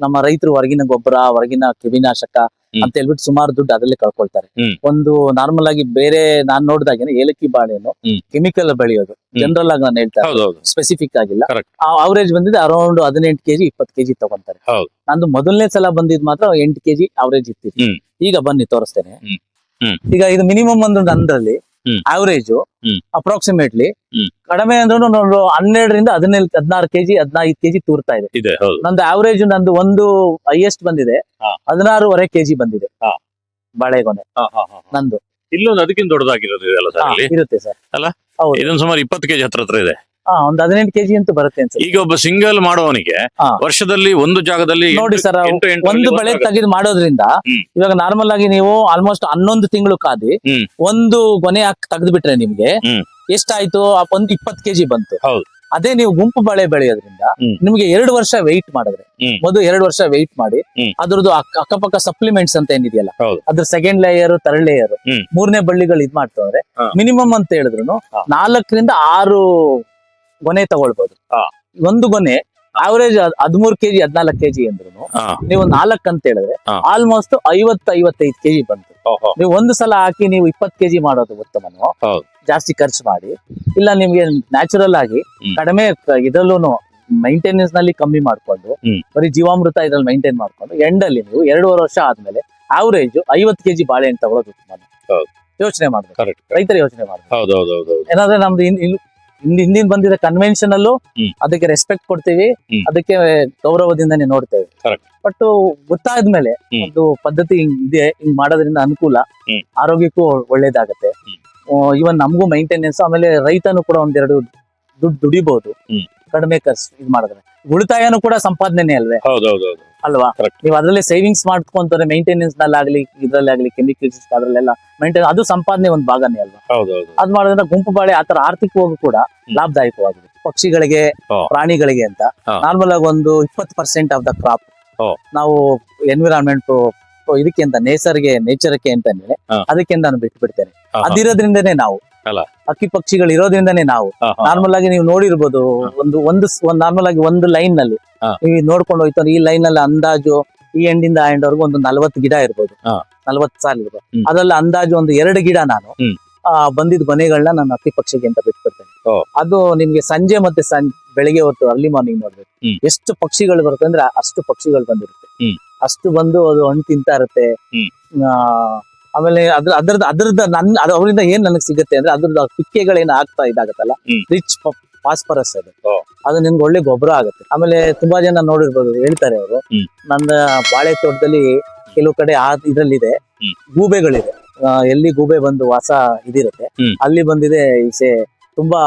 ನಮ್ಮ ರೈತರು ಹೊರಗಿನ ಗೊಬ್ಬರ, ಹೊರಗಿನ ಕ್ರಿಮಿನಾಶಕ ಅಂತ ಹೇಳ್ಬಿಟ್ಟು ಸುಮಾರು ದುಡ್ಡು ಅದರಲ್ಲಿ ಕಳ್ಕೊಳ್ತಾರೆ. ಒಂದು ನಾರ್ಮಲ್ ಆಗಿ ಬೇರೆ ನಾನ್ ನೋಡಿದಾಗೇನೆ ಏಲಕ್ಕಿ ಬಾಳೆನು ಕೆಮಿಕಲ್ ಬೆಳೆಯೋದು ಜನರಲ್ ಆಗಿ ನಾನು ಹೇಳ್ತಾ ಸ್ಪೆಸಿಫಿಕ್ ಆಗಿಲ್ಲ. ಅವರೇಜ್ ಬಂದಿದೆ ಅರೌಂಡ್ 18 kg 20 kg ತಗೊಂತಾರೆ. ನಂದು ಮೊದಲನೇ ಸಲ ಬಂದಿದ್ ಮಾತ್ರ 8 kg ಅವರೇಜ್ ಇತ್ತು. ಈಗ ಬನ್ನಿ ತೋರಿಸ್ತೇನೆ. ಈಗ ಇದು ಮಿನಿಮಮ್ ಒಂದು ನಂದ್ರಲ್ಲಿ ಅವರೇಜ್ ಅಪ್ರಾಕ್ಸಿಮೇಟ್ಲಿ ಕಡಿಮೆ ಅಂದ್ರೂ 12 ರಿಂದ 16 kg 15 kg ತೂರ್ತಾ ಇದೆ. ನಂದು ಅವರೇಜ್ ನಂದು ಒಂದು ಹೈಯೆಸ್ಟ್ ಬಂದಿದೆ 16.5 kg ಬಂದಿದೆ ಬಾಳೆಗೊನೆ ನಂದು. ಇಲ್ಲೊಂದು ಅದಕ್ಕಿಂತ ದೊಡ್ಡದಾಗಿರೋದು ಇರುತ್ತೆ ಸರ್. ಅಲ್ಲ, ಇದೊಂದು ಸುಮಾರು 20 kg ಹತ್ರ ಇದೆ. ಒಂದು 18 kg ಅಂತೂ ಬರುತ್ತೆ ಅನ್ಸುತ್ತೆ. ಈಗ ಒಬ್ಬ ಸಿಂಗಲ್ ಮಾಡುವವನಿಗೆ ವರ್ಷದಲ್ಲಿ ಒಂದು ಜಾಗದಲ್ಲಿ ನೋಡಿ ಸರ್, ಒಂದು ಬೆಳೆ ತೆಗೆದು ಮಾಡೋದ್ರಿಂದ ಇವಾಗ ನಾರ್ಮಲ್ ಆಗಿ ನೀವು ಆಲ್ಮೋಸ್ಟ್ 11 ತಿಂಗಳು ಕಾದಿ ಒಂದು ಗೊನೆ ತೆಗೆದು ಬಿಟ್ರೆ ನಿಮ್ಗೆ ಎಷ್ಟಾಯ್ತು? ಒಂದು 20 kg ಬಂತು. ಅದೇ ನೀವು ಗುಂಪು ಬಾಳೆ ಬೆಳೆಯೋದ್ರಿಂದ ಹ್ಮ್. ನಿಮ್ಗೆ 2 ವರ್ಷ ವೆಯ್ಟ್ ಮಾಡಿದ್ರೆ ಹ್ಮ್. ಮೊದಲು 2 ವರ್ಷ ವೆಯ್ಟ್ ಮಾಡಿ ಹ್ಮ್. ಅದ್ರದ್ದು ಅಕ್ಕಪಕ್ಕ ಸಪ್ಲಿಮೆಂಟ್ಸ್ ಅಂತ ಏನಿದೆಯಲ್ಲ ಹೌದು. ಅದ್ರ ಸೆಕೆಂಡ್ ಲೇಯರ್ ಥರ್ಡ್ ಲೇಯರ್ ಹ್ಮ್. 3ನೇ ಬಳ್ಳಿಗಳು ಇದ್ ಮಾಡ್ತವ್ರೆ ಹಾ. ಮಿನಿಮಮ್ ಅಂತ ಹೇಳಿದ್ರು ಹಾ. 4 ರಿಂದ 6 ಗೊನೆ ತಗೊಳ್ಬಹುದು. ಹಾ. ಒಂದು ಗೊನೆ ಆವರೇಜ್ 13 ಕೆಜಿ 14 ಕೆಜಿ ಅಂದ್ರು ಹಾ. ನೀವು 4 ಅಂತ ಹೇಳಿದ್ರೆ ಹಾ. ಆಲ್ಮೋಸ್ಟ್ 50-55 ಕೆಜಿ ಬಂತು. ಓಹೋ. ನೀವು ಒಂದು ಸಲ ಹಾಕಿ ನೀವು 20 ಕೆಜಿ ಮಾಡೋದು ಉತ್ತಮನು. ಹೌದು. ಜಾಸ್ತಿ ಖರ್ಚು ಮಾಡಿ ಇಲ್ಲ ನಿಮ್ಗೆ ನ್ಯಾಚುರಲ್ ಆಗಿ ಹ್ಮ್. ಕಡಿಮೆ ಇದ್ರಲ್ಲೂ ಮೈಂಟೆನೆನ್ಸ್ ನಲ್ಲಿ ಕಮ್ಮಿ ಮಾಡ್ಕೊಂಡು ಹ್ಮ್. ಬರೀ ಜೀವಾಮೃತ ಇದ್ರಲ್ಲಿ ಮೈಂಟೈನ್ ಮಾಡ್ಕೊಂಡು ಎಂಡಲ್ಲಿ ನೀವು 2.5 ವರ್ಷ ಆದ್ಮೇಲೆ ಆವರೇಜ್ 50 ಕೆಜಿ ಬಾಳೆಹಣ್ಣು ತಗೊಳ್ಳೋದು ಉತ್ತಮ. ಹೌದು. ಯೋಚನೆ ಮಾಡ್ಬೇಕು, ಕರೆಕ್ಟ್. ರೈತರು ಯೋಚನೆ ಮಾಡ್ಬೇಕು. ಹೌದು ಹೌದು ಹೌದು ಹೌದು. ಏನಾದ್ರೆ ನಮ್ದು ಹಿಂದಿನ ಬಂದಿರೋ ಕನ್ವೆನ್ಷನ್ ಅಲ್ಲೂ ಹ್ಮ್. ಅದಕ್ಕೆ ರೆಸ್ಪೆಕ್ಟ್ ಕೊಡ್ತೀವಿ, ಹ್ಮ್. ಅದಕ್ಕೆ ಗೌರವದಿಂದನೇ ನೋಡ್ತೇವೆ. Correct. ಬಟ್ ಗೊತ್ತಾದ್ಮೇಲೆ ಹ್ಮ್. ಒಂದು ಪದ್ಧತಿ ಇದೆ, ಹಿಂಗ್ ಮಾಡೋದ್ರಿಂದ ಅನುಕೂಲ, ಹ್ಮ್. ಆರೋಗ್ಯಕ್ಕೂ ಒಳ್ಳೇದಾಗತ್ತೆ. ಹ್ಮ್. ಇವನ್ ನಮಗೂ ಮೈಂಟೆನೆನ್ಸ್, ಆಮೇಲೆ ರೈತನು ಕೂಡ ಒಂದೆರಡು ದುಡ್ಡು ದುಡಿಬಹುದು ಹ್ಮ್. ಕಡಿಮೆ ಖರ್ಚು ಇದು ಮಾಡಿದ್ರೆ. ಉಳಿತಾಯನೂ ಕೂಡ ಸಂಪಾದನೆ ಅಲ್ವೇ ಹೌದು ಹೌದು ಹೌದು. ಅಲ್ವಾ? Correct. ನೀವು ಅದ್ರಲ್ಲೇ ಸೇವಿಂಗ್ಸ್ ಮಾಡ್ಕೊಂತಾರೆ, ಮೇಂಟೆನೆನ್ಸ್ ನಲ್ಲಾಗ್ಲಿ ಇದ್ರಲ್ಲಾಗ್ಲಿ ಕೆಮಿಕಲ್ಸ್ ಅದ್ರಲ್ಲೆಲ್ಲ ಮೇಂಟೈನ್, ಅದು ಸಂಪಾದನೆ ಒಂದು ಭಾಗನೇ ಅಲ್ವಾ? ಹೌದು ಹೌದು. ಅದ್ ಮಾಡೋದ್ರಿಂದ ಗುಂಪು ಬಾಳೆ ಆತರ ಆರ್ಥಿಕವಾಗಿ ಕೂಡ ಲಾಭದಾಯಕವಾಗಿದೆ ಪಕ್ಷಿಗಳಿಗೆ, ಹಾ. ಪ್ರಾಣಿಗಳಿಗೆ ಅಂತ. ಹಾ. ನಾರ್ಮಲ್ ಆಗಿ ಒಂದು 20% ಆಫ್ ದ ಕ್ರಾಪ್ ಹಾ. ನಾವು ಎನ್ವಿರಾನ್ಮೆಂಟ್ ಇದಕ್ಕೆ ಅಂತ ನೇಚರ್ಗೆ ಅಂತ ಹಾ. ಅದಕ್ಕೆ ನಾನು ಬಿಟ್ಟು ಬಿಡ್ತೇನೆ. ಹಾ, ಹಾ. ಅದಿರೋದ್ರಿಂದನೇ ನಾವು ಅಲ್ಲ. ಅಕ್ಕಿ ಪಕ್ಷಿಗಳು ಇರೋದ್ರಿಂದನೇ ನಾವು ಹಾ, ಹಾ. ನಾರ್ಮಲ್ ಆಗಿ ನೀವು ನೋಡಿರ್ಬೋದು, ಒಂದು ನಾರ್ಮಲ್ ಆಗಿ ಒಂದು ಲೈನ್ ನಲ್ಲಿ ಹಾ. ನೀವು ನೋಡ್ಕೊಂಡು ಹೋಯ್ತು, ಈ ಲೈನ್ ಅಲ್ಲಿ ಅಂದಾಜು ಈ ಎಂಡಿಂದ ಆ ಎಂಡ್ ವರೆಗೂ ಒಂದು 40 ಗಿಡ ಇರ್ಬೋದು, ಹಾ. 40 ಸಾಲ ಇರ್ಬೋದು. ಹ್ಮ್. ಅದ್ರಲ್ಲಿ ಅಂದಾಜು ಒಂದು 2 ಗಿಡ ನಾನು ಹ್ಮ್. ಬಂದಿದ್ ಗೊನೆಗಳನ್ನ ನಾನು ಅಕ್ಕಿ ಪಕ್ಷಿಗೆ ಅಂತ ಬಿಟ್ಬಿಡ್ತೇನೆ. ಓ. ಅದು ನಿಮ್ಗೆ ಸಂಜೆ ಮತ್ತೆ ಬೆಳಿಗ್ಗೆ ಹೊತ್ತು ಅರ್ಲಿ ಮಾರ್ನಿಂಗ್ ನೋಡ್ಬೇಕು ಹ್ಮ್. ಎಷ್ಟು ಪಕ್ಷಿಗಳು ಬರುತ್ತೆ ಅಂದ್ರೆ ಅಷ್ಟು ಪಕ್ಷಿಗಳು ಬಂದಿರುತ್ತೆ. ಹ್ಮ್. ಅಷ್ಟು ಬಂದು ಅದು ಹಣ್ಣು ತಿಂತಾ ಇರುತ್ತೆ. ಹ್ಮ್. ಆಮೇಲೆ ಅದ್ರದ್ದು ಅದು ಅವರಿಂದ ಏನ್ ನನಗೆ ಸಿಗುತ್ತೆ ಅಂದ್ರೆ ಅದ್ರದ್ದು ಪಿಕ್ಕೆಗಳೇನು ಆಗ್ತಾ ಇದಾಗತ್ತಲ್ಲ, ಹ್ಮ್. ರಿಚ್ ಫಾಸ್ಫರಸ್ ಅದು. ಓ. ಅದು ನಿಮ್ಗೆ ಒಳ್ಳೆ ಗೊಬ್ಬರ ಆಗುತ್ತೆ. ಆಮೇಲೆ ತುಂಬಾ ಜನ ನೋಡಿರ್ಬೋದು, ಹೇಳ್ತಾರೆ ಅವರು, ಹ್ಮ್. ನನ್ನ ಬಾಳೆ ತೋಟದಲ್ಲಿ ಕೆಲವು ಕಡೆ ಇದ್ರಲ್ಲಿದೆ ಹ್ಮ್. ಗೂಬೆಗಳಿದೆ. ಎಲ್ಲಿ ಗೂಬೆ ಬಂದು ವಾಸ ಇದಿರುತ್ತೆ ಹ್ಮ್. ಅಲ್ಲಿ ಬಂದಿದೆ ತುಂಬಾ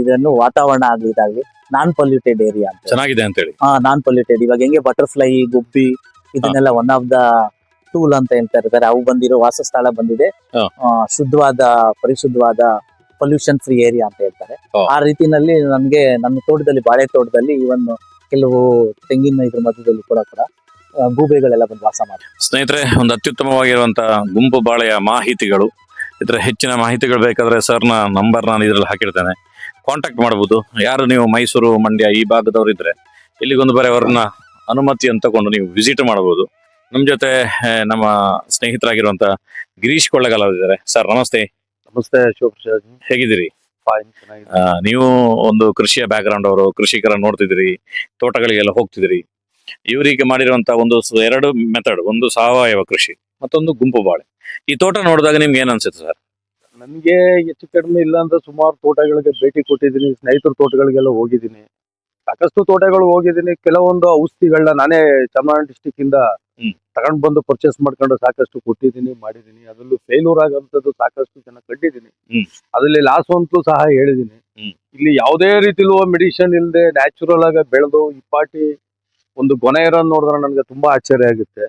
ಇದನ್ನು ವಾತಾವರಣ ಆಗ್ಲಿ ಇದಾಗ್ಲಿ ನಾನ್ ಪೊಲ್ಯೂಟೆಡ್ ಏರಿಯಾ ಅಂತ. ಚೆನ್ನಾಗಿದೆ ಅಂತ ಹೇಳಿ. ನಾನ್ ಪೊಲ್ಯೂಟೆಡ್. ಇವಾಗ ಹೆಂಗೆ ಬಟರ್ಫ್ಲೈ, ಗುಬ್ಬಿ ಇದನ್ನೆಲ್ಲ ಒನ್ ಆಫ್ ದ ಟೂಲ್ ಅಂತ ಹೇಳ್ತಾ ಇರ್ತಾರೆ, ಅವು ಬಂದಿರೋ ವಾಸಸ್ಥಳ ಬಂದಿದೆ. ಹಾ. ಶುದ್ಧವಾದ ಪರಿಶುದ್ಧವಾದ ಪೊಲ್ಯೂಷನ್ ಫ್ರೀ ಏರಿಯಾ ಅಂತ ಹೇಳ್ತಾರೆ. ಹಾ. ಆ ರೀತಿನಲ್ಲಿ ನಮ್ಗೆ ನನ್ನ ತೋಟದಲ್ಲಿ, ಬಾಳೆ ತೋಟದಲ್ಲಿ ಇವನ್ ಕೆಲವು ತೆಂಗಿನ ಇದ್ರ ಮಧ್ಯದಲ್ಲಿ ಕೂಡ ಗೂಬೆಗಳೆಲ್ಲ ಬಂದು ವಾಸ ಮಾಡ್ತಾರೆ. ಸ್ನೇಹಿತರೆ, ಒಂದು ಅತ್ಯುತ್ತಮವಾಗಿರುವಂತಹ ಗುಂಪು ಬಾಳೆಯ ಮಾಹಿತಿಗಳು, ಇದರ ಹೆಚ್ಚಿನ ಮಾಹಿತಿಗಳು ಬೇಕಾದ್ರೆ ಸರ್ನ ನಂಬರ್ ನಾನು ಇದರಲ್ಲಿ ಹಾಕಿರ್ತೇನೆ, ಕಾಂಟ್ಯಾಕ್ಟ್ ಮಾಡಬಹುದು. ಯಾರು ನೀವು ಮೈಸೂರು, ಮಂಡ್ಯ ಈ ಭಾಗದವರು ಇದ್ರೆ ಇಲ್ಲಿಗೊಂದು ಬಾರಿ ಅವರನ್ನ ಅನುಮತಿಯನ್ನು ತಗೊಂಡು ನೀವು ವಿಸಿಟ್ ಮಾಡಬಹುದು. ನಮ್ಮ ಜೊತೆ ನಮ್ಮ ಸ್ನೇಹಿತರಾಗಿರುವಂತ ಗಿರೀಶ್ ಕೊಳ್ಳಗಾಲ ಇದ್ದಾರೆ. ಸರ್ ನಮಸ್ತೆ. ನಮಸ್ತೆ ಶಿವಪ್ರಸಾದ್. ಹೇಗಿದ್ದೀರಿ? ಫೈನ್, ಚೆನ್ನಾಗಿದೆ. ನೀವು ಒಂದು ಕೃಷಿಯ ಬ್ಯಾಕ್ಗ್ರೌಂಡ್ ಅವರು, ಕೃಷಿಕರ ನೋಡ್ತಿದ್ದೀರಿ, ತೋಟಗಳಿಗೆಲ್ಲ ಹೋಗ್ತಿದ್ದೀರಿ. ಇವರಿಗೆ ಮಾಡಿರುವಂತ ಎರಡು ಮೆಥಡ್, ಒಂದು ಸಾವಯವ ಕೃಷಿ, ಮತ್ತೊಂದು ಗುಂಪು ಬಾಳೆ. ಈ ತೋಟ ನೋಡಿದಾಗ ನಿಮ್ಗೆ ಏನ್ ಅನ್ಸುತ್ತೆ ಸರ್? ನನ್ಗೆ ಹೆಚ್ಚು ಕಡಿಮೆ ಇಲ್ಲ ಅಂದ್ರೆ ಸುಮಾರು ತೋಟಗಳಿಗೆ ಭೇಟಿ ಕೊಟ್ಟಿದ್ದೀನಿ, ಸ್ನೇಹಿತರ ತೋಟಗಳಿಗೆಲ್ಲ ಹೋಗಿದ್ದೀನಿ, ಸಾಕಷ್ಟು ತೋಟಗಳು ಹೋಗಿದ್ದೀನಿ. ಕೆಲವೊಂದು ಔಷಧಿಗಳನ್ನ ನಾನೇ ಚಾಮರಾಜನಗರ ಡಿಸ್ಟಿಕ್ ಇಂದ ತಗೊಂಡ್ ಬಂದು ಪರ್ಚೇಸ್ ಮಾಡ್ಕೊಂಡು ಸಾಕಷ್ಟು ಕೊಟ್ಟಿದ್ದೀನಿ, ಮಾಡಿದ್ದೀನಿ. ಅದರಲ್ಲೂ ಫೇಲ್ಯೂರ್ ಆಗೋಂಥದ್ದು ಸಾಕಷ್ಟು ಜನ ಕಂಡಿದ್ದೀನಿ. ಅದರಲ್ಲಿ ಲಾಸ್ ಅಂತೂ ಸಹ ಹೇಳಿದ್ದೀನಿ. ಇಲ್ಲಿ ಯಾವುದೇ ರೀತಿಲೂ ಮೆಡಿಸಿನ್ ಇಲ್ಲದೆ ನ್ಯಾಚುರಲ್ ಆಗಿ ಬೆಳೆದು ಈ ಪಾಟಿ ಒಂದು ಗೊನೆ ಇರೋನ್ ನೋಡಿದ್ರೆ ನನ್ಗೆ ತುಂಬಾ ಆಶ್ಚರ್ಯ ಆಗುತ್ತೆ.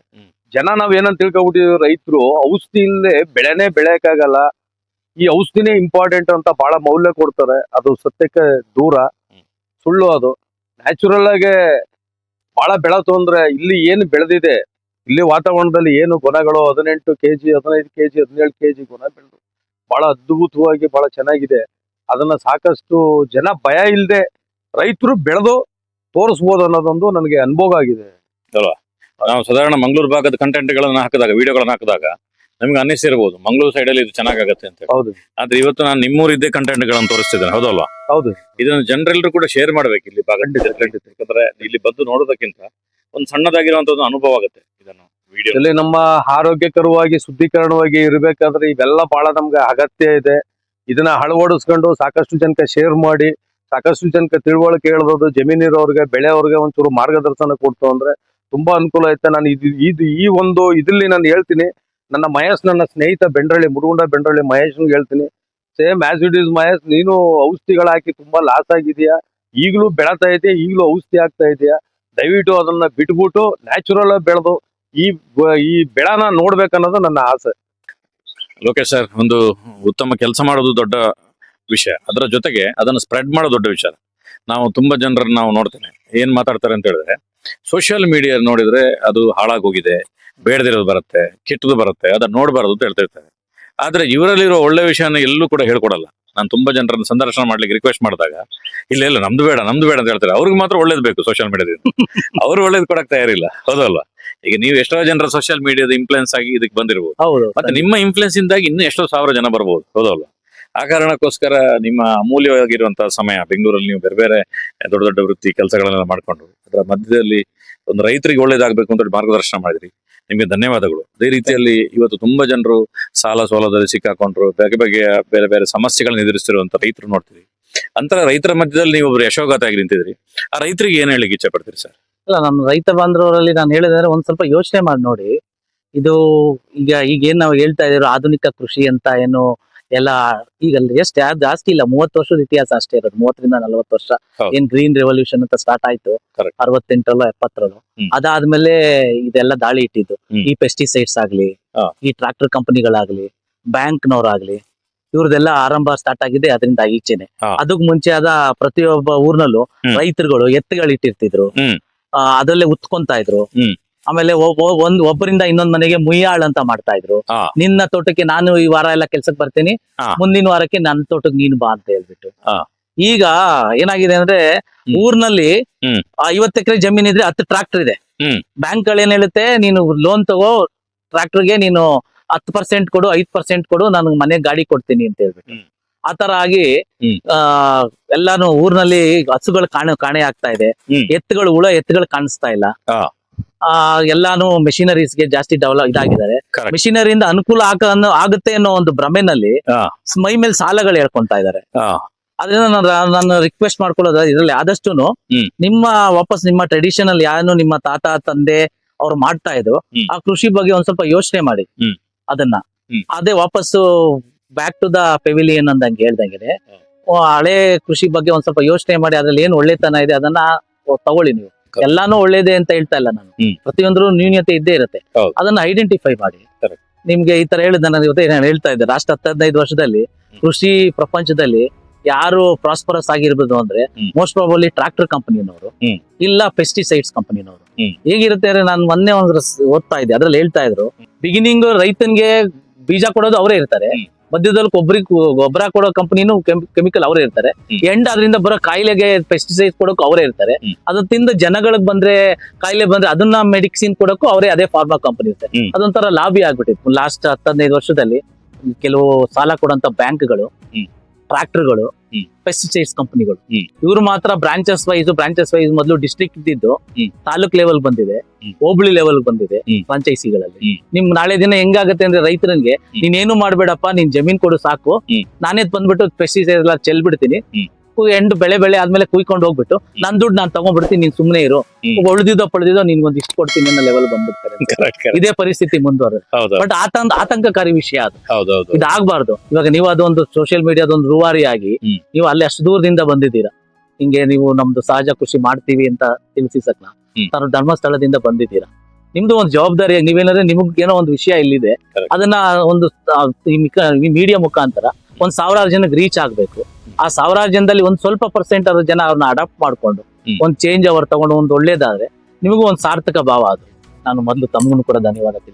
ಜನ ನಾವ್ ಏನಂತ ತಿಳ್ಕೊಬಿಟ್ಟಿದ್ವಿ, ರೈತರು ಔಷಧಿ ಇಲ್ಲದೆ ಬೆಳೆನೇ ಬೆಳೆಯಕ್ಕಾಗಲ್ಲ, ಈ ಔಷಧಿನೇ ಇಂಪಾರ್ಟೆಂಟ್ ಅಂತ ಬಹಳ ಮೌಲ್ಯ ಕೊಡ್ತಾರೆ. ಅದು ಸತ್ಯಕ್ಕೆ ದೂರ, ಸುಳ್ಳು. ಅದು ನ್ಯಾಚುರಲ್ ಆಗಿ ಬಹಳ ಬೆಳೆತು ಅಂದ್ರೆ ಇಲ್ಲಿ ಏನು ಬೆಳೆದಿದೆ, ಇಲ್ಲಿ ವಾತಾವರಣದಲ್ಲಿ ಏನು ಗೊನೆಗಳು 18 ಕೆಜಿ, 15 ಕೆಜಿ, 17 ಕೆಜಿ ಗೊನೆ ಬೆಳೆದು ಬಹಳ ಅದ್ಭುತವಾಗಿ ಬಹಳ ಚೆನ್ನಾಗಿದೆ. ಅದನ್ನ ಸಾಕಷ್ಟು ಜನ ಭಯ ಇಲ್ಲದೆ ರೈತರು ಬೆಳೆದು ತೋರಿಸ್ಬೋದು ಅನ್ನೋದೊಂದು ನನಗೆ ಅನುಭವ ಆಗಿದೆ. ಅಲ್ವಾ? ನಾವು ಸಾಧಾರಣ ಮಂಗಳೂರು ಭಾಗದ ಕಂಟೆಂಟ್ ಗಳನ್ನ ಹಾಕಿದಾಗ, ವಿಡಿಯೋಗಳನ್ನ ಹಾಕಿದಾಗ ನಮ್ಗೆ ಅನ್ನಿಸಿರ್ಬೋದು ಮಂಗಳೂರು ಸೈಡ್ ಅಲ್ಲಿ ಇದು ಚೆನ್ನಾಗತ್ತೆ ಅಂತ. ಹೌದು. ಆದ್ರೆ ಇವತ್ತು ನಾನು ನಿಮ್ಮೂರಿದ್ದೇ ಕಂಟೆಂಟ್ ಗಳನ್ನ ತೋರಿಸ್ತಿದ್ದೇನೆ, ಹೌದಲ್ವಾ? ಹೌದು. ಇದನ್ನು ಜನರೆಲ್ಲರೂ ಕೂಡ ಶೇರ್ ಮಾಡ್ಬೇಕು ಇಲ್ಲಿ ಭಾಗ. ಯಾಕಂದ್ರೆ ಇಲ್ಲಿ ಬಂದು ನೋಡೋದಕ್ಕಿಂತ ಒಂದು ಸಣ್ಣದಾಗಿರುವಂತ ಒಂದು ಅನುಭವ ಆಗುತ್ತೆ ಇದನ್ನು ವಿಡಿಯೋ. ಇಲ್ಲಿ ನಮ್ಮ ಆರೋಗ್ಯಕರವಾಗಿ ಶುದ್ಧೀಕರಣವಾಗಿ ಇರ್ಬೇಕಾದ್ರೆ ಇವೆಲ್ಲ ಬಹಳ ನಮ್ಗೆ ಅಗತ್ಯ ಇದೆ. ಇದನ್ನ ಅಳವಡಿಸ್ಕೊಂಡು ಸಾಕಷ್ಟು ಜನಕ್ಕೆ ಶೇರ್ ಮಾಡಿ, ಸಾಕಷ್ಟು ಜನಕ್ಕೆ ತಿಳುವಳಿಕೆ ಹೇಳೋದು, ಜಮೀನಿರೋರ್ಗೆ, ಬೆಳೆಯವ್ರಿಗೆ ಒಂಚೂರು ಮಾರ್ಗದರ್ಶನ ಕೊಡ್ತು ಅಂದ್ರೆ ತುಂಬಾ ಅನುಕೂಲ ಐತೆ. ನಾನು ಈ ಒಂದು ಇದ್ರಲ್ಲಿ ನಾನು ಹೇಳ್ತೀನಿ, ನನ್ನ ಮಹೇಶ್, ನನ್ನ ಸ್ನೇಹಿತ ಬೆಂಡ್ರಳ್ಳಿ, ಮುರುಗುಂಡ ಬೆಂಡ್ರಳ್ಳಿ ಮಹೇಶ್ಗೆ ಹೇಳ್ತೀನಿ, same as it is Mahesh, ನೀನು ಔಷಧಿಗಳು ಹಾಕಿ ತುಂಬಾ ಲಾಸ್ ಆಗಿದೆಯಾ, ಈಗಲೂ ಬೆಳತಾ ಇದೆಯಾ, ಈಗಲೂ ಔಷಧಿ ಆಗ್ತಾ ಇದೆಯಾ, ದಯವಿಟ್ಟು ಅದನ್ನ ಬಿಟ್ಬಿಟ್ಟು ನ್ಯಾಚುರಲ್ ಆಗಿ ಬೆಳೆದು ಈ ಬೆಳೆನ ನೋಡ್ಬೇಕನ್ನೋದು ನನ್ನ ಆಸೆ. ಲೋಕೇಶ್ ಸರ್, ಒಂದು ಉತ್ತಮ ಕೆಲಸ ಮಾಡೋದು ದೊಡ್ಡ ವಿಷಯ, ಅದರ ಜೊತೆಗೆ ಅದನ್ನು ಸ್ಪ್ರೆಡ್ ಮಾಡೋದು ದೊಡ್ಡ ವಿಷಯ. ನಾವು ತುಂಬಾ ಜನರನ್ನ ನಾವು ನೋಡ್ತೇನೆ ಏನ್ ಮಾತಾಡ್ತಾರೆ ಅಂತ ಹೇಳಿದ್ರೆ ಸೋಷಿಯಲ್ ಮೀಡಿಯಾ ನೋಡಿದ್ರೆ ಅದು ಹಾಳಾಗೋಗಿದೆ, ಬೇಡದಿರೋದು ಬರುತ್ತೆ, ಕೆಟ್ಟದು ಬರುತ್ತೆ, ಅದನ್ನ ನೋಡಬಾರದು ಅಂತ ಹೇಳ್ತಾ ಇರ್ತಾರೆ. ಆದ್ರೆ ಇವರಲ್ಲಿರೋ ಒಳ್ಳೆ ವಿಷಯನ ಎಲ್ಲೂ ಕೂಡ ಹೇಳ್ಕೊಡಲ್ಲ. ನಾನು ತುಂಬಾ ಜನರನ್ನ ಸಂದರ್ಶನ ಮಾಡ್ಲಿಕ್ಕೆ ರಿಕ್ವೆಸ್ಟ್ ಮಾಡಿದಾಗ ಇಲ್ಲ ನಮ್ದು ಬೇಡ ಅಂತ ಹೇಳ್ತಾರೆ. ಅವ್ರಿಗೆ ಮಾತ್ರ ಒಳ್ಳೇದು ಬೇಕು ಸೋಷಿಯಲ್ ಮೀಡಿಯಾದಿಂದ, ಅವ್ರು ಒಳ್ಳೇದು ಕೊಡಕ್ ತಯಾರಿಲ್ಲ, ಹೌದಲ್ವಾ? ಈಗ ನೀವು ಎಷ್ಟೋ ಜನರ ಸೋಷಿಯಲ್ ಮೀಡಿಯಾದ ಇನ್ಫ್ಲುಯೆನ್ಸ್ ಆಗಿ ಇದಕ್ಕೆ ಬಂದಿರಬಹುದು, ಹೌದು. ಮತ್ತೆ ನಿಮ್ಮ ಇನ್ಫ್ಲುಯೆನ್ಸ್ ಇಂದಾಗಿ ಇನ್ನೂ ಎಷ್ಟೋ ಸಾವಿರ ಜನ ಬರ್ಬೋದು, ಹೌದಲ್ವಾ? ಆ ಕಾರಣಕ್ಕೋಸ್ಕರ ನಿಮ್ಮ ಅಮೂಲ್ಯವಾಗಿರುವಂತಹ ಸಮಯ ಬೆಂಗಳೂರಲ್ಲಿ ನೀವು ಬೇರೆ ಬೇರೆ ದೊಡ್ಡ ದೊಡ್ಡ ವೃತ್ತಿ ಕೆಲಸಗಳನ್ನೆಲ್ಲ ಮಾಡ್ಕೊಂಡು ಅದರ ಮಧ್ಯದಲ್ಲಿ ಒಂದು ರೈತರಿಗೆ ಒಳ್ಳೇದಾಗಬೇಕು ಅಂತ ಹೇಳಿ ಮಾರ್ಗದರ್ಶನ ಮಾಡಿದ್ರಿ. ನಿಮ್ಗೆ ಧನ್ಯವಾದಗಳು. ಅದೇ ರೀತಿಯಲ್ಲಿ ಇವತ್ತು ತುಂಬಾ ಜನರು ಸಾಲ ಸೋಲದಲ್ಲಿ ಸಿಕ್ಕಾಕೊಂಡ್ರು, ಬೇರೆ ಬೇರೆ ಸಮಸ್ಯೆಗಳನ್ನ ಎದುರಿಸ್ತಿರುವಂತ ರೈತರು ನೋಡ್ತೀವಿ. ಅಂತರ ರೈತರ ಮಧ್ಯದಲ್ಲಿ ನೀವು ಒಬ್ರು ಯಶೋಗಾತಾಗಿ ನಿಂತಿದ್ರಿ. ಆ ರೈತರಿಗೆ ಏನ್ ಹೇಳಿಕ್ಕೆ ಇಚ್ಛೆ ಪಡ್ತೀರಿ ಸರ್? ಇಲ್ಲ, ನಮ್ಮ ರೈತ ಬಾಂಧವರಲ್ಲಿ ನಾನು ಹೇಳಿದ್ರೆ ಒಂದ್ ಸ್ವಲ್ಪ ಯೋಚನೆ ಮಾಡಿ ನೋಡಿ. ಇದು ಈಗ ಏನ್ ನಾವು ಹೇಳ್ತಾ ಇದ್ದೀರೋ ಆಧುನಿಕ ಕೃಷಿ ಅಂತ ಏನು ಎಲ್ಲ ಈಗ ಎಷ್ಟು ಜಾಸ್ತಿ ಇಲ್ಲ, 30 ವರ್ಷದ ಇತಿಹಾಸ ಅಷ್ಟೇ ಇರೋದು, 30ರಿಂದ 40 ವರ್ಷ. ಹೌದು. ಏನ್ ಗ್ರೀನ್ ರೆವಲ್ಯೂಷನ್ ಅಂತ ಸ್ಟಾರ್ಟ್ ಆಯ್ತು Correct. 68ರಲ್ಲೋ 70ರಲ್ಲೋ. ಅದಾದ್ಮೇಲೆ ಇದೆಲ್ಲ ದಾಳಿ ಇಟ್ಟಿದ್ದು. ಈ ಪೆಸ್ಟಿಸೈಡ್ಸ್ ಆಗ್ಲಿ, ಹಾ. ಈ ಟ್ರಾಕ್ಟರ್ ಕಂಪನಿಗಳಾಗ್ಲಿ, ಬ್ಯಾಂಕ್ನವರಾಗ್ಲಿ, ಇವ್ರದೆಲ್ಲ ಆರಂಭ ಸ್ಟಾರ್ಟ್ ಆಗಿದೆ ಅದರಿಂದ ಈಚೆನೆ. ಹಾ. ಅದಕ್ ಮುಂಚೆ ಆದ ಪ್ರತಿಯೊಬ್ಬ ಊರ್ನಲ್ಲೂ ರೈತರುಗಳು ಎತ್ತುಗಳು ಇಟ್ಟಿರ್ತಿದ್ರು, ಅದರಲ್ಲೇ ಉತ್ಕೊಂತ ಇದ್ರು. ಆಮೇಲೆ ಒಬ್ಬರಿಂದ ಇನ್ನೊಂದ್ ಮನೆಗೆ ಮುಯ್ಯಾಳ್ ಅಂತ ಮಾಡ್ತಾ ಇದ್ರು. ನಿನ್ನ ತೋಟಕ್ಕೆ ನಾನು ಈ ವಾರ ಎಲ್ಲ ಕೆಲ್ಸಕ್ಕೆ ಬರ್ತೀನಿ, ಮುಂದಿನ ವಾರಕ್ಕೆ ನನ್ನ ತೋಟಕ್ಕೆ ನೀನು ಬಾ ಅಂತ ಹೇಳ್ಬಿಟ್ಟು. ಈಗ ಏನಾಗಿದೆ ಅಂದ್ರೆ ಊರ್ನಲ್ಲಿ 50 ಎಕರೆ ಜಮೀನ್ ಇದ್ರೆ 10 ಟ್ರಾಕ್ಟರ್ ಇದೆ. ಬ್ಯಾಂಕ್ ಗಳು ಏನ್ ಹೇಳುತ್ತೆ, ನೀನು ಲೋನ್ ತಗೋ, ಟ್ರಾಕ್ಟರ್ಗೆ ನೀನು 10% ಕೊಡು, 5% ಕೊಡು, ನಾನು ಮನೆ ಗಾಡಿ ಕೊಡ್ತೀನಿ ಅಂತ ಹೇಳ್ಬಿಟ್ಟು. ಆತರ ಆಗಿ ಎಲ್ಲಾನು ಊರ್ನಲ್ಲಿ ಹಸುಗಳು ಕಾಣೆ ಆಗ್ತಾ ಇದೆ. ಎತ್ತುಗಳು ಕಾಣಿಸ್ತಾ ಇಲ್ಲ. ಎಲ್ಲಾನು ಮೆಷಿನರೀಸ್ಗೆ ಜಾಸ್ತಿ ಡೆವಲಪ್ ಇದಾಗಿದ್ದಾರೆ. ಮೆಷಿನರಿಯಿಂದ ಅನುಕೂಲ ಆಗುತ್ತೆ ಅನ್ನೋ ಒಂದು ಭ್ರಮೆನಲ್ಲಿ ಮೈ ಮೇಲೆ ಸಾಲಗಳು ಹೇಳ್ಕೊಂತಾ ಇದ್ದಾರೆ. ಅದರಿಂದ ನಾನು ರಿಕ್ವೆಸ್ಟ್ ಮಾಡ್ಕೊಳ್ಳೋದು ಇದ್ರಲ್ಲಿ ಆದಷ್ಟು ನಿಮ್ಮ ವಾಪಸ್ ನಿಮ್ಮ ಟ್ರೆಡಿಷನಲ್ ಏನು ನಿಮ್ಮ ತಾತ ತಂದೆ ಅವ್ರು ಮಾಡ್ತಾ ಇದ್ರು ಆ ಕೃಷಿ ಬಗ್ಗೆ ಒಂದ್ ಸ್ವಲ್ಪ ಯೋಚನೆ ಮಾಡಿ. ಅದನ್ನ ಅದೇ ವಾಪಸ್ಸು ಬ್ಯಾಕ್ ಟು ದ ಪೆವಿಲಿಯನ್ ಅಂದಂಗೆ ಹೇಳ್ದಂಗೆ ಹಳೆ ಕೃಷಿ ಬಗ್ಗೆ ಒಂದ್ ಸ್ವಲ್ಪ ಯೋಚನೆ ಮಾಡಿ ಅದ್ರಲ್ಲಿ ಏನ್ ಒಳ್ಳೆತನ ಇದೆ ಅದನ್ನ ತಗೊಳ್ಳಿ. ನೀವು ಎಲ್ಲಾನು ಒಳ್ಳೇದೇ ಅಂತ ಹೇಳ್ತಾ ಇಲ್ಲ ನಾನು, ಪ್ರತಿಯೊಂದ್ರು ನ್ಯೂನ್ಯತೆ ಇದ್ದೇ ಇರುತ್ತೆ. ಅದನ್ನ ಐಡೆಂಟಿಫೈ ಮಾಡಿ. ನಿಮ್ಗೆ ಈ ತರ ಹೇಳಿದ ನಾನು ಇವತ್ತು ಏನ್ ಹೇಳ್ತಾ ಇದ್ದೆ, ಲಾಸ್ಟ್ 10-15 ವರ್ಷದಲ್ಲಿ ಕೃಷಿ ಪ್ರಪಂಚದಲ್ಲಿ ಯಾರು ಪ್ರಾಸ್ಪರಸ್ ಆಗಿರ್ಬೋದು ಅಂದ್ರೆ ಮೋಸ್ಟ್ ಪ್ರಾಬಲಿ ಟ್ರಾಕ್ಟರ್ ಕಂಪನಿನವರು, ಇಲ್ಲ ಪೆಸ್ಟಿಸೈಡ್ಸ್ ಕಂಪನಿನವರು. ಹೇಗಿರುತ್ತೆ ಅಂದ್ರೆ ನಾನು ಮೊನ್ನೆ ಒಂದು ಓದ್ತಾ ಇದ್ದೆ, ಅದ್ರಲ್ಲಿ ಹೇಳ್ತಾ ಇದ್ರು ಬಿಗಿನಿಂಗ್ ರೈತನ್ಗೆ ಬೀಜ ಕೊಡೋದು ಅವರೇ ಇರ್ತಾರೆ, ಮಧ್ಯದಲ್ಲಿ ಗೊಬ್ಬರ ಕೊಡೋ ಕಂಪನಿನೂ ಕೆಮಿಕಲ್ ಅವರೇ ಇರ್ತಾರೆ, ಎಂಡ್ ಅದರಿಂದ ಬರೋ ಕಾಯಿಲೆಗೆ ಪೆಸ್ಟಿಸೈಡ್ ಕೊಡೋಕು ಅವರೇ ಇರ್ತಾರೆ. ಅದನ್ನ ತಿಂದ ಜನಗಳಿಗೆ ಬಂದ್ರೆ ಕಾಯಿಲೆ ಬಂದ್ರೆ ಅದನ್ನ ಮೆಡಿಸಿನ್ ಕೊಡೋಕು ಅವರೇ ಅದೇ ಫಾರ್ಮಾ ಕಂಪನಿ ಇರುತ್ತೆ. ಅದೊಂಥರ ಲಾಬಿ ಆಗ್ಬಿಟ್ಟಿತ್ತು ಲಾಸ್ಟ್ 10-15 ವರ್ಷದಲ್ಲಿ. ಕೆಲವು ಸಾಲ ಕೊಡೋಂತ ಬ್ಯಾಂಕ್ಗಳು, ಟ್ರಾಕ್ಟರ್ಗಳು, ಪೆಸ್ಟಿಸೈಡ್ಸ್ ಕಂಪನಿಗಳು, ಇವ್ರು ಮಾತ್ರ ಬ್ರಾಂಚಸ್ ವೈಸ್ ಮೊದಲು ಡಿಸ್ಟ್ರಿಕ್ಟ್ ಇದ್ದಿದ್ದು ತಾಲೂಕ್ ಲೆವೆಲ್ ಬಂದಿದೆ, ಹೋಬಳಿ ಲೆವೆಲ್ ಬಂದಿದೆ, ಫ್ರಾಂಚೈಸಿಗಳಲ್ಲಿ. ನಿಮ್ ನಾಳೆ ದಿನ ಹೆಂಗಾಗತ್ತೆ ಅಂದ್ರೆ ರೈತರಿಗೆ ನೀನೇನು ಮಾಡ್ಬೇಡಪ್ಪ, ನೀನ್ ಜಮೀನ್ ಕೊಡು ಸಾಕು, ನಾನೇ ಬಂದ್ಬಿಟ್ಟು ಪೆಸ್ಟಿಸೈಡ್ ಎಲ್ಲ ಚೆಲ್ಬಿಡ್ತೀನಿ, ಎಂಡ್ ಬೆಳೆ ಆದ್ಮೇಲೆ ಕುಯ್ಕೊಂಡು ಹೋಗ್ಬಿಟ್ಟು ನನ್ ದುಡ್ಡು ನಾನು ತಗೊಂಡ್ಬಿಡ್ತೀನಿ, ನೀನ್ ಸುಮ್ನೆ ಇರು, ಪಡೆದಿದ್ದೋ ನೀನ್ ಒಂದ್ ಇಷ್ಟು ಕೊಡ್ತೀನಿ ಅನ್ನೋ ಲೆವೆಲ್ ಬಂದ್ಬಿಡ್ತಾರೆ. ಇದೇ ಪರಿಸ್ಥಿತಿ ಮುಂದುವರೆದ. ಬಟ್ ಆತಂಕಕಾರಿ ವಿಷಯ ಅದು. ಇದಾಗಬಾರ್ದು. ಇವಾಗ ನೀವು ಅದೊಂದು ಸೋಷಿಯಲ್ ಮೀಡಿಯಾದೊಂದು ರೂವಾರಿ ಆಗಿ ನೀವು ಅಲ್ಲಿ ಅಷ್ಟು ದೂರದಿಂದ ಬಂದಿದ್ದೀರಾ. ಹಿಂಗೆ ನೀವು ನಮ್ದು ಸಹಜ ಕೃಷಿ ಮಾಡ್ತೀವಿ ಅಂತ ತಿಳಿಸಿಸಕ್ನ ಧರ್ಮಸ್ಥಳದಿಂದ ಬಂದಿದ್ದೀರಾ. ನಿಮ್ದು ಒಂದು ಜವಾಬ್ದಾರಿ. ನೀವೇನಾದ್ರೆ ನಿಮ್ಗೇನೋ ಒಂದು ವಿಷಯ ಇಲ್ಲಿದೆ, ಅದನ್ನ ಒಂದು ಈ ಮೀಡಿಯಾ ಮುಖಾಂತರ 1,000 ಜನಕ್ಕೆ ರೀಚ್ ಆಗ್ಬೇಕು. ಆ 1,000 ಜನದಲ್ಲಿ ಒಂದ್ ಸ್ವಲ್ಪ ಪರ್ಸೆಂಟ್ ಜನ ಅವ್ರನ್ನ ಅಡಾಪ್ಟ್ ಮಾಡ್ಕೊಂಡು ಒಂದ್ ಚೇಂಜ್ ಅವ್ರು ತಗೊಂಡು ಒಂದ್ ಒಳ್ಳೇದಾದ್ರೆ ನಿಮಗೂ ಒಂದ್ ಸಾರ್ಥಕ ಭಾವ ಅದು. ನಾನು ಮೊದಲು ತಮಗೂ ಕೂಡ ಧನ್ಯವಾದ ತಿಳಿಸ್ತೀನಿ.